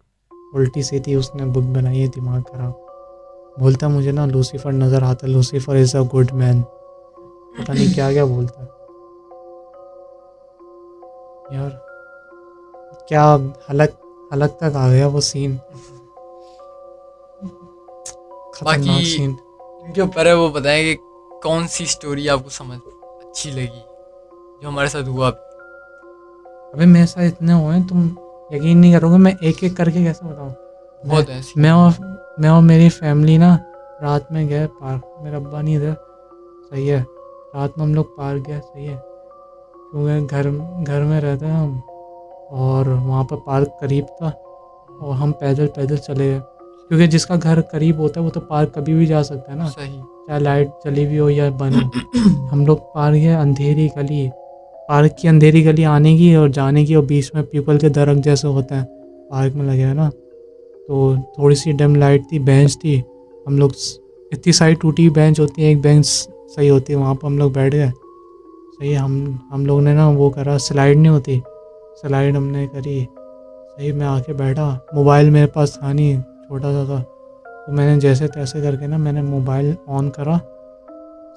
उल्टी सीधी उसने बुक बनाई है, दिमाग खराब। बोलता मुझे ना लूसीफर नज़र आता है, Lucifer is a good man, पता नहीं क्या क्या बोलता है यार। क्या हलक हलक तक आ गया वो सीन, बाकी खतरनाक सीन। इनके ऊपर है, वो बताएं कि कौन सी स्टोरी आपको समझ अच्छी लगी जो हमारे साथ हुआ अभी। अबे मेरे साथ इतने हुए हैं, तुम यकीन नहीं करोगे, मैं एक एक करके कैसे बताऊँ। बहुत है ऐसी। मैं और मेरी फैमिली ना रात में गए पार्क, मेरा अब्बा नहीं था, सही है, रात में हम लोग पार्क गए, सही है, क्योंकि घर घर में रहते हैं हम, और वहाँ पर पार्क करीब था, और हम पैदल पैदल चले गए, क्योंकि जिसका घर करीब होता है वो तो पार्क कभी भी जा सकता है ना, सही। चाहे लाइट चली हुई हो या बंद हो। हम लोग पार्क गए, अंधेरी गली, पार्क की अंधेरी गली आने की और जाने की, और बीच में पीपल के दरख्त जैसे होते हैं पार्क में लगे हैं ना, तो थोड़ी सी डिम लाइट थी, बेंच थी, हम लोग इतनी सारी टूटी हुई बेंच होती है, एक बेंच सही होती है, वहाँ पर हम लोग बैठ गए, सही है, हम लोग ने ना वो करा, स्लाइड नहीं होती, स्लाइड हमने करी, सही, मैं आके बैठा, मोबाइल मेरे पास था नहीं, छोटा सा था, तो मैंने जैसे तैसे करके ना मैंने मोबाइल ऑन करा,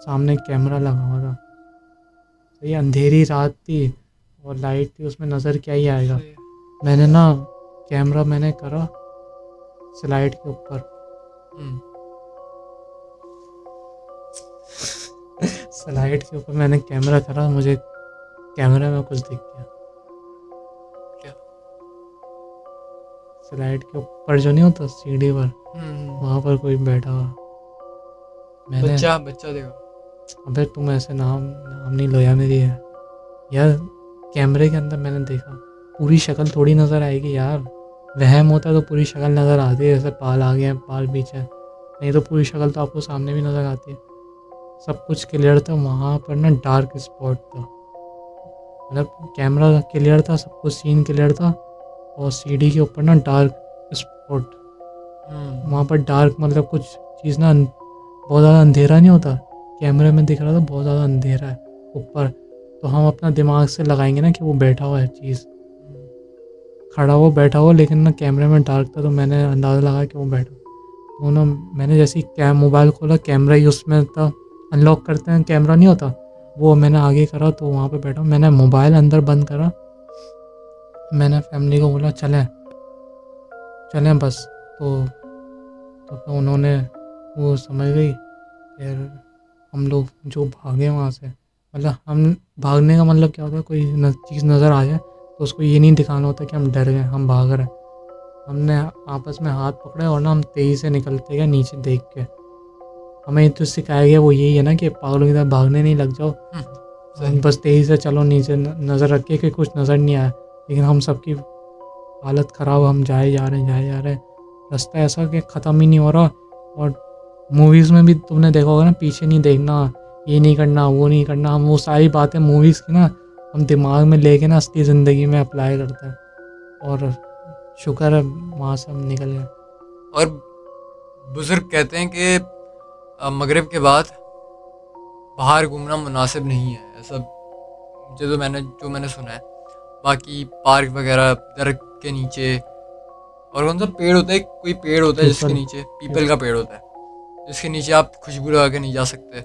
सामने कैमरा लगा हुआ था, सही, अंधेरी रात थी और लाइट थी, उसमें नज़र क्या ही आएगा। सही। मैंने ना कैमरा मैंने करा स्लाइड के ऊपर, हम्म। स्लाइड के ऊपर मैंने कैमरा करा, मुझे कैमरे में कुछ दिख गया, क्या? स्लाइड के ऊपर जो नहीं होता सीढ़ी पर, वहाँ पर कोई बैठा हुआ। मैंने बच्चा बच्चा देखो। अबे तुम ऐसे नाम नाम नहीं लो यार मेरी यार, कैमरे के अंदर मैंने देखा, पूरी शक्ल थोड़ी नज़र आएगी यार, वहम होता है तो पूरी शक्ल नज़र आती है, जैसे बाल आ गए हैं, बाल पीछे, नहीं तो पूरी शक्ल तो आपको सामने भी नज़र आती है। सब कुछ क्लियर था, वहाँ पर ना डार्क स्पॉट था, मतलब कैमरा क्लियर था, सब कुछ सीन क्लियर था, और सीढ़ी के ऊपर ना डार्क स्पॉट, वहाँ पर डार्क मतलब कुछ चीज़ ना, बहुत ज़्यादा अंधेरा नहीं होता, कैमरे में दिख रहा था बहुत ज़्यादा अंधेरा है ऊपर, तो हम अपना दिमाग से लगाएंगे ना कि वो बैठा हुआ है चीज़, खड़ा हुआ बैठा हुआ, लेकिन ना कैमरे में डार्क था, तो मैंने अंदाज़ा लगा कि वो बैठा, तो ना मैंने जैसे ही मोबाइल खोला, कैमरा ही उसमें था, अनलॉक करते हैं कैमरा नहीं होता, वो मैंने आगे करा, तो वहाँ पे बैठा, मैंने मोबाइल अंदर बंद करा, मैंने फैमिली को बोला चलें चलें बस, तो फिर उन्होंने वो समझ गई, फिर हम लोग जो भागे वहाँ से, मतलब हम भागने का मतलब क्या होता है, कोई चीज़ नज़र आ जाए तो उसको ये नहीं दिखाना होता कि हम डर गए, हम भाग रहे हैं, हमने आपस में हाथ पकड़े और ना हम तेज़ी से निकलते गए नीचे देख के। हमें तो सिखाया गया वो यही है ना कि पागलों की तरह भागने नहीं लग जाओ, सही। बस तेज़ी से चलो नीचे, नज़र रखे कि कुछ नज़र नहीं आया, लेकिन हम सबकी हालत ख़राब, हम जाए जा रहे हैं, रास्ता ऐसा कि ख़त्म ही नहीं हो रहा। और मूवीज़ में भी तुमने देखा होगा ना, पीछे नहीं देखना, ये नहीं करना, वो नहीं करना, हम वो सारी बातें मूवीज़ की ना हम दिमाग में लेके ना असली ज़िंदगी में अप्लाई करते हैं, और शुक्र है वहाँ से हम निकल गए। और बुजुर्ग कहते हैं कि मगरिब के बाद बाहर घूमना मुनासिब नहीं है ऐसा, जो मैंने सुना है। बाकी पार्क वगैरह, दरख्त के नीचे, और कौन सा पेड़ होता है, कोई पेड़ होता है जिसके पीपल। नीचे, पीपल का पेड़ होता है जिसके नीचे आप खुशबू लगा के नहीं जा सकते।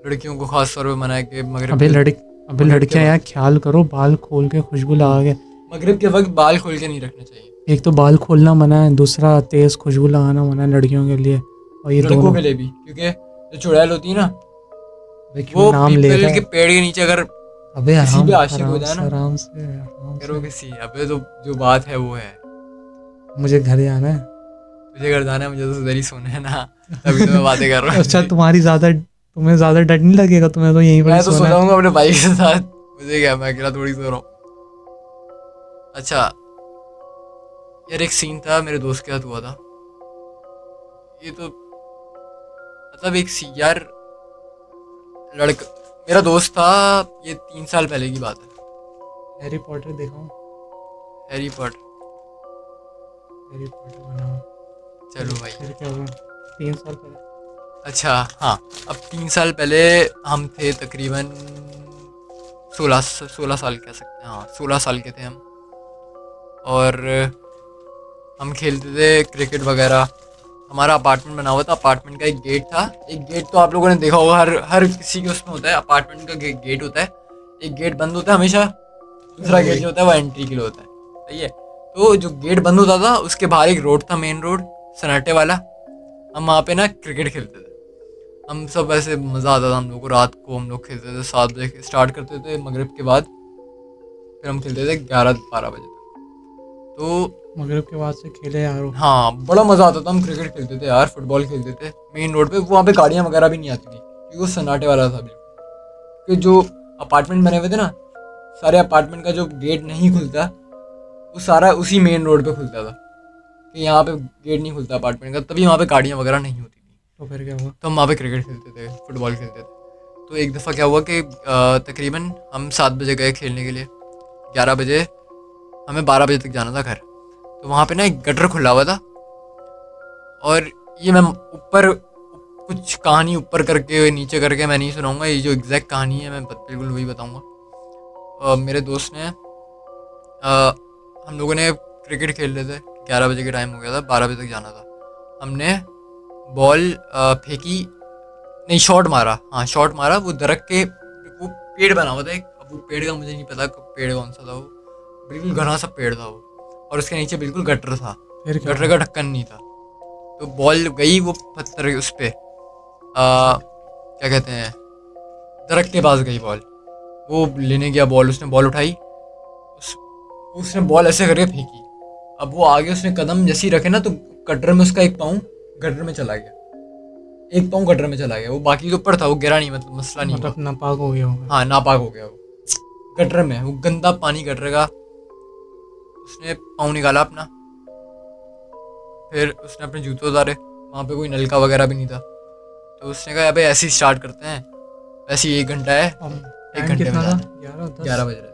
लड़कियों को खास तौर पे मना है कि अबे मगरिब के लड़कियां यार वक्त ख्याल करो, बाल खोल के खुशबू लगा के। मगरिब के वक्त बाल खोल के नहीं रखने चाहिए। एक तो बाल खोलना मना है, दूसरा तेज खुशबू लगाना मना है लड़कियों के लिए, और ये लड़कों दोनों। के लिए भी, क्योंकि जो चुड़ैल होती है ना, अबे क्यों वो नाम ले पीपल रहा के है? पेड़ के नीचे अगर अबे किसी आराम भी आशिक हो आराम जाए से ना, आराम से आराम करो से। किसी, अबे तो जो बात है वो है। मुझे घर जाना है। मुझे घर जाना है, मुझे तो उधर ही सोना है ना, तभी तो मैं बातें कर रहा अच्छा, हूँ। तुम्हें ज्यादा डर नहीं लगेगा? तुम्हें तो यहीं पर ही मैं तो सो सोना है। जाऊंगा अपने भाई के साथ, मुझे क्या, मैं अकेला थोड़ी सो रहा हूँ। अच्छा यार, एक सीन था मेरे दोस्त के साथ हुआ था, ये तो मतलब एक सी यार, लड़का, मेरा दोस्त था, ये 3 साल पहले की बात है। हैरी पॉटर दिखाऊं? हैरी पॉटर, हैरी पॉटर बनाओ। चलो भाई। फिर क्या हुआ? 3 साल पहले? अच्छा हाँ, अब 3 साल पहले हम थे तकरीबन 16 साल कह सकते हैं, हाँ 16 साल के थे हम, और हम खेलते थे क्रिकेट वगैरह। हमारा अपार्टमेंट बना हुआ था, अपार्टमेंट का एक गेट था, एक गेट तो आप लोगों ने देखा होगा, हर हर किसी के उसमें होता है, अपार्टमेंट का गेट होता है, एक गेट बंद होता है हमेशा, दूसरा गेट जो होता है वो एंट्री के लिए होता है, सही है। तो जो गेट बंद होता था उसके बाहर एक रोड था, मेन रोड सन्नाटे वाला, हम वहाँ पे ना क्रिकेट खेलते थे। हम सब ऐसे मज़ा आता था हम लोग को, रात को हम लोग खेलते थे, 7 बजे स्टार्ट करते थे मगरिब के बाद, फिर हम खेलते थे 11-12 बजे तक। तो मगरिब के बाद से खेले यार वो। हाँ बड़ा मज़ा आता था, हम क्रिकेट खेलते थे यार, फुटबॉल खेलते थे मेन रोड पे, वहाँ पे गाड़ियाँ वगैरह भी नहीं आती थी क्योंकि वो सन्नाटे वाला था बिल्कुल। क्योंकि जो अपार्टमेंट बने हुए थे ना, सारे अपार्टमेंट का जो गेट नहीं खुलता वो सारा उसी मेन रोड पे खुलता था, कि यहाँ पे गेट नहीं खुलता अपार्टमेंट का, तभी वहाँ पे गाड़ियाँ वगैरह नहीं होती थी। तो फिर क्या हुआ? तो हम वहाँ पे क्रिकेट खेलते थे, फुटबॉल खेलते थे। तो एक दफ़ा क्या हुआ कि तकरीबन हम 7 बजे गए खेलने के लिए, 11 बजे, हमें 12 बजे तक जाना था घर। तो वहाँ पे ना एक गटर खुला हुआ था, और ये मैं ऊपर कुछ कहानी ऊपर करके नीचे करके मैं नहीं सुनाऊंगा, ये जो एग्जैक्ट कहानी है मैं बिल्कुल वही बताऊंगा। मेरे दोस्त ने हम लोगों ने क्रिकेट खेल रहे थे, 11 बजे के टाइम हो गया था, 12 बजे तक जाना था। हमने बॉल फेंकी, नहीं शॉट मारा, हाँ शॉट मारा, वो दरख्त के, वो पेड़ बना हुआ था एक, अब वो पेड़ का मुझे नहीं पता पेड़ कौन सा था, वो बिल्कुल घना सा पेड़ था वो, और उसके नीचे बिल्कुल गटर था, फिर क्या गटर का ढक्कन नहीं था। तो बॉल गई वो पत्थर उस पर, क्या कहते हैं, दरख्त के पास गई बॉल, वो लेने गया बॉल, उसने बॉल उठाई, उस उसने बॉल ऐसे करके फेंकी। अब वो आगे उसने कदम जैसे ही रखे ना, तो गटर में उसका एक पाँव गटर में चला गया, एक पाँव गटर में चला गया, वो बाकी तो ऊपर था, वो गिरा नहीं, मतलब मसला नहीं हुआ। मतलब नापाक हो गया होगा। हाँ नापाक हो गया वो, गटर में, वो गंदा पानी गटर का। उसने पाँव निकाला अपना, फिर उसने अपने जूते उतारे, वहाँ पे कोई नलका वगैरह भी नहीं था। तो उसने कहा अबे ऐसे ही स्टार्ट करते हैं, वैसे ही 1 घंटा है, अब 1 टाइम घंटे में कितना था? जाना है। 11 11 बज रहे थे,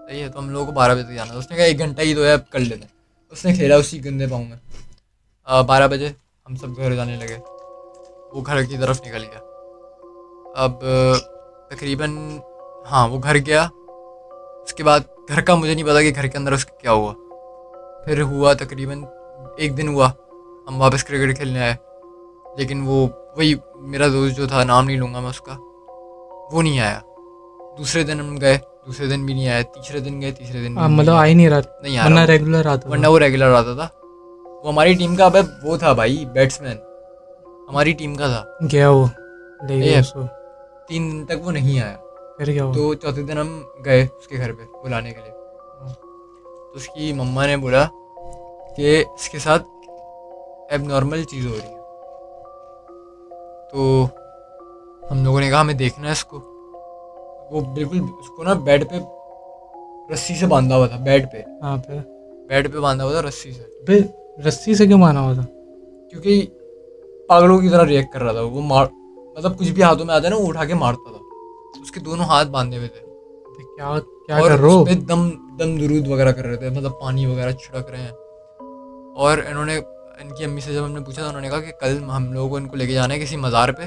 सही है, तो हम लोगों को 12 बजे तक जाना था। उसने कहा 1 घंटा ही तो है, अब कर लेते हैं। उसने खेला उसी गंदे पाँव में। 12 बजे हम सब घर जाने लगे, वो घर की तरफ निकल गया। अब तकरीबन, हाँ वो घर गया, उसके बाद घर का मुझे नहीं पता कि घर के अंदर उसका क्या हुआ। फिर हुआ तकरीबन 1 दिन हुआ, हम वापस क्रिकेट खेलने आए, लेकिन वो वही मेरा दोस्त जो था, नाम नहीं लूँगा मैं उसका, वो नहीं आया। दूसरे दिन हम गए, दूसरे दिन भी नहीं आया, तीसरे दिन गए, तीसरे दिन भी मतलब आ ही नहीं रहा, नहीं आ वरना रहा, रेगुलर आता वरना था। वो रेगुलर आता था। वो हमारी टीम का, अबे वो था भाई बैट्समैन, हमारी टीम का था। गया वो, ले ये गया उसको। 3 दिन तक वो नहीं आया। फिर क्या हुआ? तो चौथे दिन हम गए उसके घर पे बुलाने के लिए, तो उसकी मम्मा ने बोला कि इसके साथ एबनॉर्मल चीज़ हो रही है। तो हम लोगों ने कहा हमें देखना है इसको। वो बिल्कुल उसको ना बेड पे रस्सी से बांधा हुआ था, बेड पे, हाँ फिर? बेड पे बांधा हुआ था रस्सी से, बे, रस्सी से क्यों माना हुआ था? क्योंकि पागलों की तरह रिएक्ट कर रहा था वो, मार मतलब कुछ भी हाथों में आता है ना वो उठा के मारता था। उसके दोनों हाथ बांधे हुए थे, बे, क्या क्या और कर रहे हो? उसपे दम दम दुरूद वगैरह कर रहे थे, मतलब पानी वगैरह छिड़क रहे हैं। और इन्होंने, इनकी अम्मी से जब हमने पूछा तो उन्होंने कहा कि कल हम लोगों को इनको लेके जाना है किसी मज़ार पे,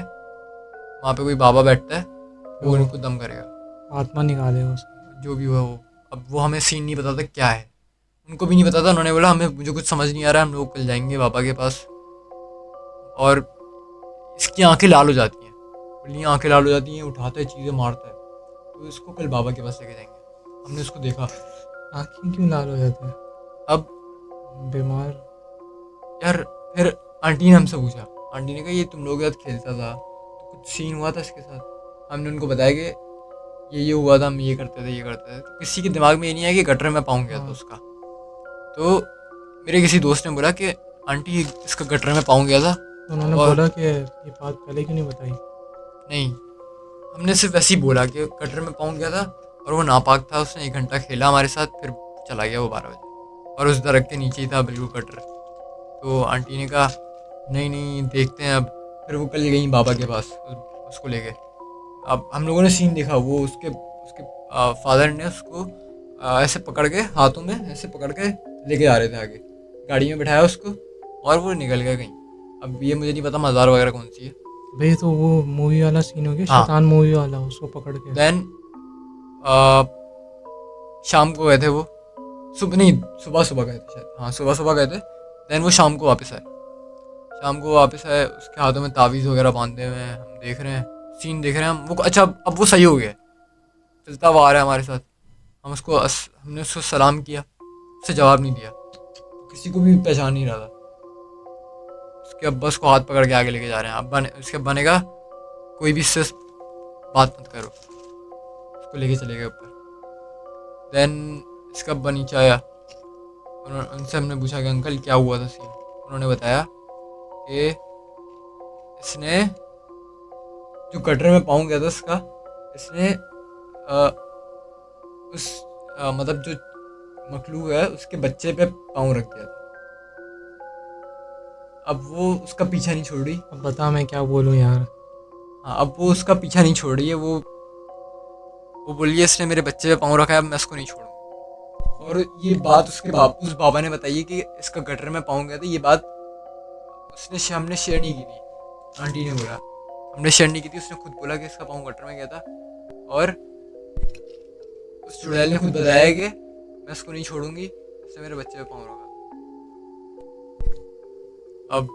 वहाँ पे कोई बाबा बैठता है, वो उनको दम करेगा, आत्मा निकाले उसको। जो भी हुआ वो। अब वो हमें सीन नहीं पता था क्या है, उनको भी नहीं पता था। उन्होंने बोला हमें, मुझे कुछ समझ नहीं आ रहा है, हम लोग कल जाएंगे बाबा के पास और इसकी आंखें लाल हो जाती हैं, बोली आंखें लाल हो जाती हैं, उठाता है चीज़ें मारता है, तो इसको कल बाबा के पास लेके जाएंगे। हमने उसको देखा। आँखें क्यों लाल हो जाती हैं? अब बीमार। यार फिर आंटी ने हमसे पूछा, आंटी ने कहा ये तुम लोग के साथ खेलता था तो कुछ सीन हुआ था इसके साथ? हमने उनको बताया कि ये हुआ था, हम ये करते थे, ये करते थे। तो किसी के दिमाग में ये नहीं आया कि गटर में पाँव गया था उसका। तो मेरे किसी दोस्त ने बोला कि आंटी इसका गटर में पाँव गया था। तो उन्होंने और- बोला कि ये बात पहले क्यों नहीं बताई? नहीं, हमने सिर्फ ऐसे ही बोला कि गटर में पाँव गया था और वो नापाक था, उसने 1 घंटा खेला हमारे साथ, फिर चला गया वो 12 बजे, और उस दरख्त के नीचे ही था बिल्कुल गटर। तो आंटी ने कहा नहीं नहीं देखते हैं अब। फिर वो कल गई बाबा के पास उसको लेके। अब हम लोगों ने सीन देखा, वो उसके उसके फादर ने उसको ऐसे पकड़ के, हाथों में ऐसे पकड़ के लेके जा रहे थे आगे, गाड़ी में बिठाया उसको और वो निकल गया कहीं। अब ये मुझे नहीं पता मज़ार वगैरह कौन सी है। भाई तो वो मूवी वाला सीन हो गया, हाँ। शैतान मूवी वाला, उसको पकड़ के। देन शाम को गए थे वो, सुबह नहीं, सुबह सुबह गए थे शायद, हाँ सुबह सुबह गए थे। देन वो शाम को वापस आए, उसके हाथों में तावीज़ वगैरह बांधे हुए हैं, हम देख रहे हैं, सीन देख रहे हैं हम। वो अच्छा, अब वो सही हो गया, चलता हुआ आ रहा है हमारे साथ। हमने उसको सलाम किया, उससे जवाब नहीं दिया, किसी को भी पहचान नहीं रहा था। उसके अब्बा उसको हाथ पकड़ के आगे लेके जा रहे हैं। अब्बा ने, उसके अब्बा ने कहा कोई भी इससे बात मत करो, उसको लेके चले गए ऊपर। देन इसका अब्बा नीचे आया, उनसे हमने पूछा कि अंकल क्या हुआ था सीन। उन्होंने बताया कि इसने जो गटर में पाँव गया था इसका, इसने मतलब जो मखलूक है उसके बच्चे पे पाँव रख दिया था। अब वो उसका पीछा नहीं छोड़ रही। अब बता मैं क्या बोलूँ यार। हाँ, अब वो उसका पीछा नहीं छोड़ रही है। वो बोलिए इसने मेरे बच्चे पे पाँव रखा है, अब मैं उसको नहीं छोड़ूंगा। और ये बात उस बाबा ने बताई है कि इसका गटर में पाँव गया था। ये बात हमने शेयर नहीं की थी, आंटी ने बोला हमने शेयर नहीं की थी। उसने खुद बोला कि इसका पाँव गटर में गया था, और उस चुड़ैल ने खुद बताया कि मैं इसको नहीं छोड़ूंगी, इसने मेरे बच्चे पे पाँव रखा। अब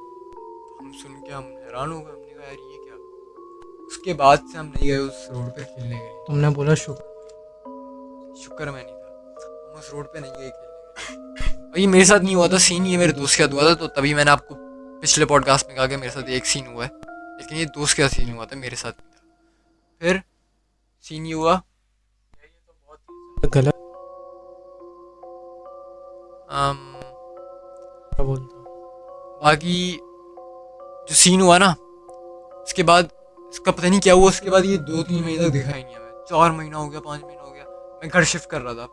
हम सुन के हम हैरान हो गए, हमने कहा यार ये क्या। उसके बाद से हम नहीं गए उस रोड पे खेलने के लिए। तुमने बोला शुक्र मैं नहीं था, हम उस रोड पे नहीं गए खेलने के लिए। और ये मेरे साथ नहीं हुआ था सीन, ये मेरे दोस्त के साथ हुआ था। तो तभी मैंने आपको पिछले पॉडकास्ट में कहा कि मेरे साथ एक सीन हुआ है, लेकिन ये दोस्त के साथ सीन हुआ था, मेरे साथ नहीं था। फिर सीन ये हुआ, गलत अम, क्या बोलता हूँ। बाकी जो सीन हुआ ना, उसके बाद इसका पता नहीं क्या हुआ। उसके बाद ये 2-3 महीने तक दिखा ही नहीं हमें। 4 महीना हो गया, 5 महीना हो गया। मैं घर शिफ्ट कर रहा था,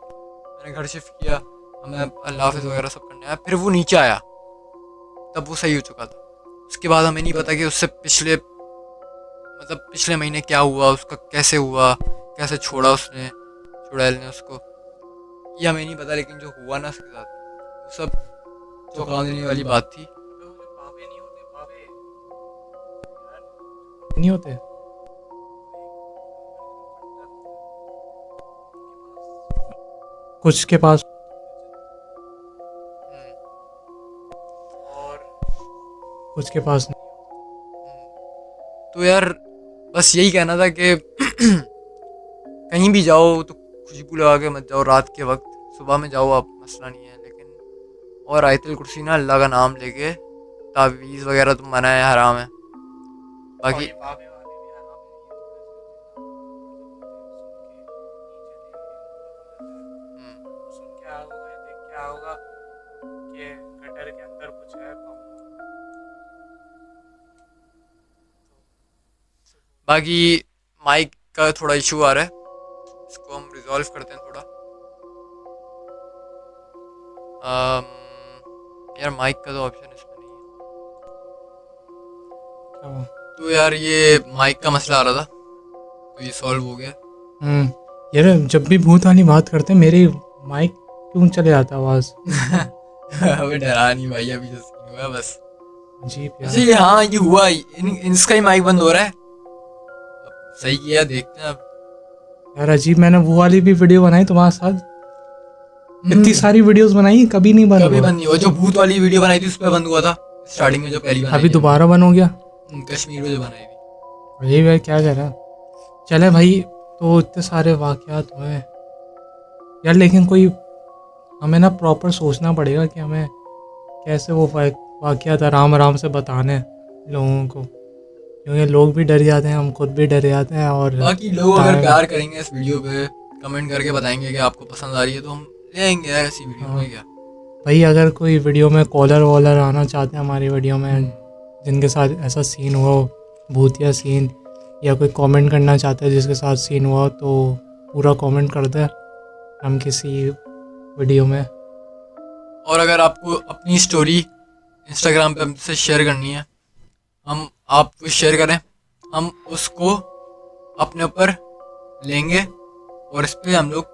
मैंने घर शिफ्ट किया, हमें अल्लाह हाफ़िज़ वगैरह सब करने आया। फिर वो नीचे आया, तब वो सही हो चुका था। उसके बाद हमें नहीं पता कि उससे पिछले महीने क्या हुआ, उसका कैसे हुआ, कैसे छोड़ा उसने, चुड़ैल ने उसको, ये हमें नहीं पता। लेकिन जो हुआ ना उसके साथ, वो सब चौंका देने वाली बात थी। नहीं होते। कुछ के पास और कुछ के पास नहीं। तो यार बस यही कहना था कि कहीं भी जाओ तो खुशबू लगा के मत जाओ रात के वक्त। सुबह में जाओ आप, मसला नहीं है। लेकिन और आयतुल कुर्सी ना, अल्लाह का नाम लेके, तावीज़ वगैरह तो मना है, हराम है। बाकी बाकी माइक का थोड़ा इशू आ रहा है, इसको हम रिजॉल्व करते हैं थोड़ा। यार माइक का तो ऑप्शन इसमें नहीं है। तो यार ये माइक का मसला आ रहा था, तो ये सॉल्व हो गया। यार जब भी भूत वाली बात करते हैं मेरी माइक क्यों चले जाता आवाज़। अबे डरा नहीं भाई, अभी जो सीन हुआ बस। अजीब अच्छा ये, हाँ ये हुआ, इसका ही माइक बंद हो रहा है। सही किया, देखते हैं अब। यार अजीब, मैंने वो वाली भी वीडियो बनाई तुम्हारे साथ, इतनी सारी वीडियोस बनाई, कभी नहीं बन कभी हुआ। बंद नहीं हुआ। जो भूत वाली वीडियो बनाई थी उस पर बंद हुआ था स्टार्टिंग में, जो पहली बनाई अभी थी। दोबारा बन हो गया। कश्मीर में जो बनाई थी। अजीब है, क्या कह रहा। चले भाई, तो इतने सारे वाकयात हुए यार, लेकिन कोई हमें ना प्रॉपर सोचना पड़ेगा कि हमें कैसे वो वाकयात आराम आराम से बताने हैं लोगों को, क्योंकि लोग भी डर जाते हैं, हम खुद भी डर जाते हैं। और बाकी लोग अगर प्यार करेंगे इस वीडियो पे, कमेंट करके बताएंगे कि आपको पसंद आ रही है, तो हम ले आएंगे यार ऐसी वीडियो में। क्या भाई, अगर कोई वीडियो में कॉलर वॉलर आना चाहते हैं हमारी वीडियो में, जिनके साथ ऐसा सीन हुआ हो, भूतिया सीन, या कोई कमेंट करना चाहता है जिसके साथ सीन हुआ हो, तो पूरा कमेंट कर दे हम किसी वीडियो में। और अगर आपको अपनी स्टोरी इंस्टाग्राम पे हमसे शेयर करनी है, हम आपको शेयर करें, हम उसको अपने ऊपर लेंगे और इस पे हम लोग,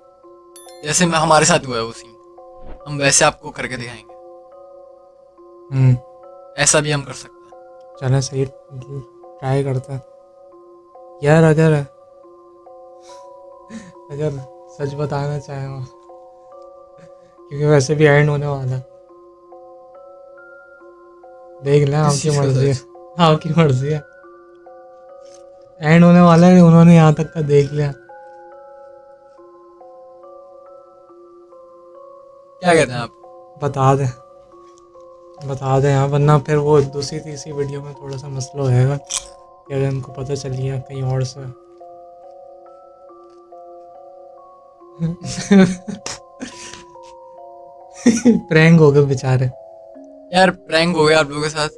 जैसे मैं हमारे साथ हुआ है वो सीन, हम वैसे आपको करके दिखाएंगे। ऐसा भी हम कर सकते हैं। चलें, सही, ट्राई करते हैं यार। अगर सच बताना चाहें हो, क्योंकि वैसे भी एंड होने वाला है, देख लें, आपकी मर्जी है, आपकी मर्जी है। एंड होने वाला है, उन्होंने यहाँ तक का देख लिया। क्या कहते हैं आप? बता दें यार, वरना फिर वो दूसरी तीसरी वीडियो में थोड़ा सा मसला हो जाएगा कि अगर इनको पता चल गया कहीं और से। प्रैंक हो गए बेचारे। यार प्रैंक हो गया आप लोगों के साथ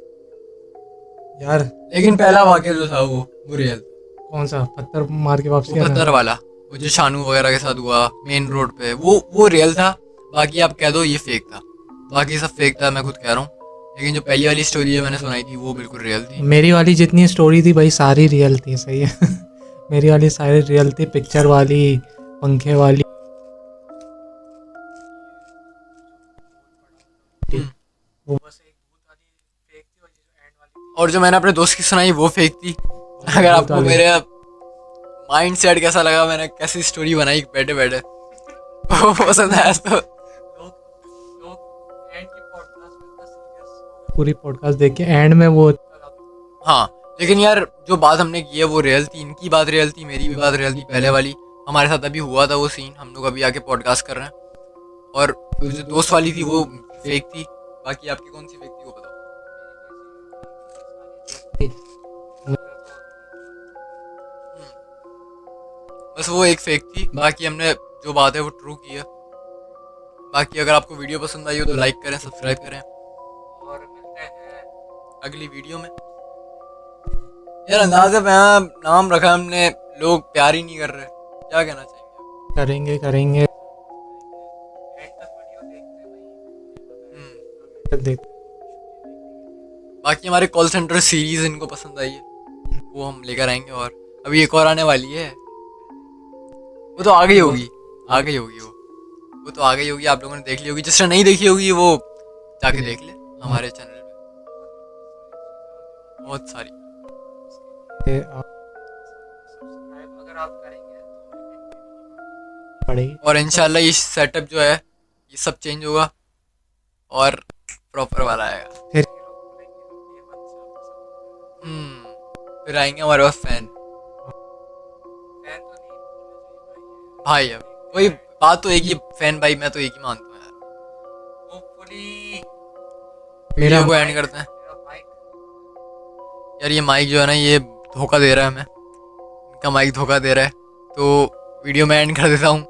यार, लेकिन पहला वाकया जो था वो रियल। कौन सा? पत्थर मार के वापस वो पत्थर वाला, वो जो शानू वगैरह के साथ हुआ मेन रोड पे, वो रियल था। बाकी आप कह दो ये फेक था, बाकी सब फेक था, मैं खुद कह रहा हूँ। लेकिन जो पहली वाली स्टोरी है मैंने सुनाई थी वो बिल्कुल रियल थी। मेरी वाली जितनी स्टोरी थी भाई सारी रियल थी, सही है। मेरी वाली सारी रियल थी, पिक्चर वाली, पंखे वाली। वो बस एक भूत वाली फेक थी, और जो एंड वाली, और जो मैंने अपने दोस्त की सुनाई वो फेक थी। अगर आपको वाली। मेरे माइंड सेट कैसा लगा, मैंने कैसी स्टोरी बनाई बैठे बैठे, वो पसंद आया तो पूरी पॉडकास्ट देख के एंड में वो, हाँ। लेकिन यार जो बात हमने की है वो रियल थी, इनकी बात रियल थी, मेरी भी बात रियल थी। पहले वाली हमारे साथ अभी हुआ था वो सीन, हम लोग अभी आके पॉडकास्ट कर रहे हैं। और जो दोस्त वाली थी वो फेक थी। बाकी आपकी कौन सी फेक थी वो बताओ। बस वो एक फेक थी, बाकी हमने जो बात है वो ट्रू की है। बाकी अगर आपको वीडियो पसंद आई हो तो लाइक करें, सब्सक्राइब करें, और मिलते हैं अगली वीडियो में। यार अंदाज़ है नाम रखा हमने, लोग प्यार ही नहीं कर रहे, क्या कहना चाहेंगे? करेंगे देख। बाकी हमारे कॉल सेंटर सीरीज इनको पसंद आई है, वो हम लेकर आएंगे। और अभी एक और आने वाली है, वो तो आ गई होगी वो तो आ गई होगी, आप लोगों ने देख ली होगी। जिसने नहीं देखी होगी वो जाके देख ले हमारे चैनल पे, बहुत सारी। अगर आप करेंगे पड़ेगी। और इंशाल्लाह ये सेटअप जो है ये सब चेंज होगा और प्रॉपर वाला आएगा। फिर आएंगे हमारे पास फैन भाई। अब वही बात तो एक ही, फैन भाई मैं तो एक ही मानता हूँ यार। वीडियो को एंड करते हैं यार। ये माइक जो है ना ये धोखा दे रहा है हमें, इनका माइक धोखा दे रहा है, तो वीडियो में एंड कर देता हूँ।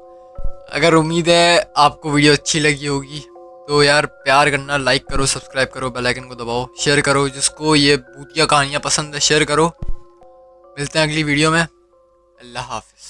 अगर उम्मीद है आपको वीडियो अच्छी लगी होगी तो यार प्यार करना, लाइक करो, सब्सक्राइब करो, बेल आइकन को दबाओ, शेयर करो, जिसको ये भूतिया कहानियाँ पसंद है शेयर करो। मिलते हैं अगली वीडियो में, अल्लाह हाफिज़।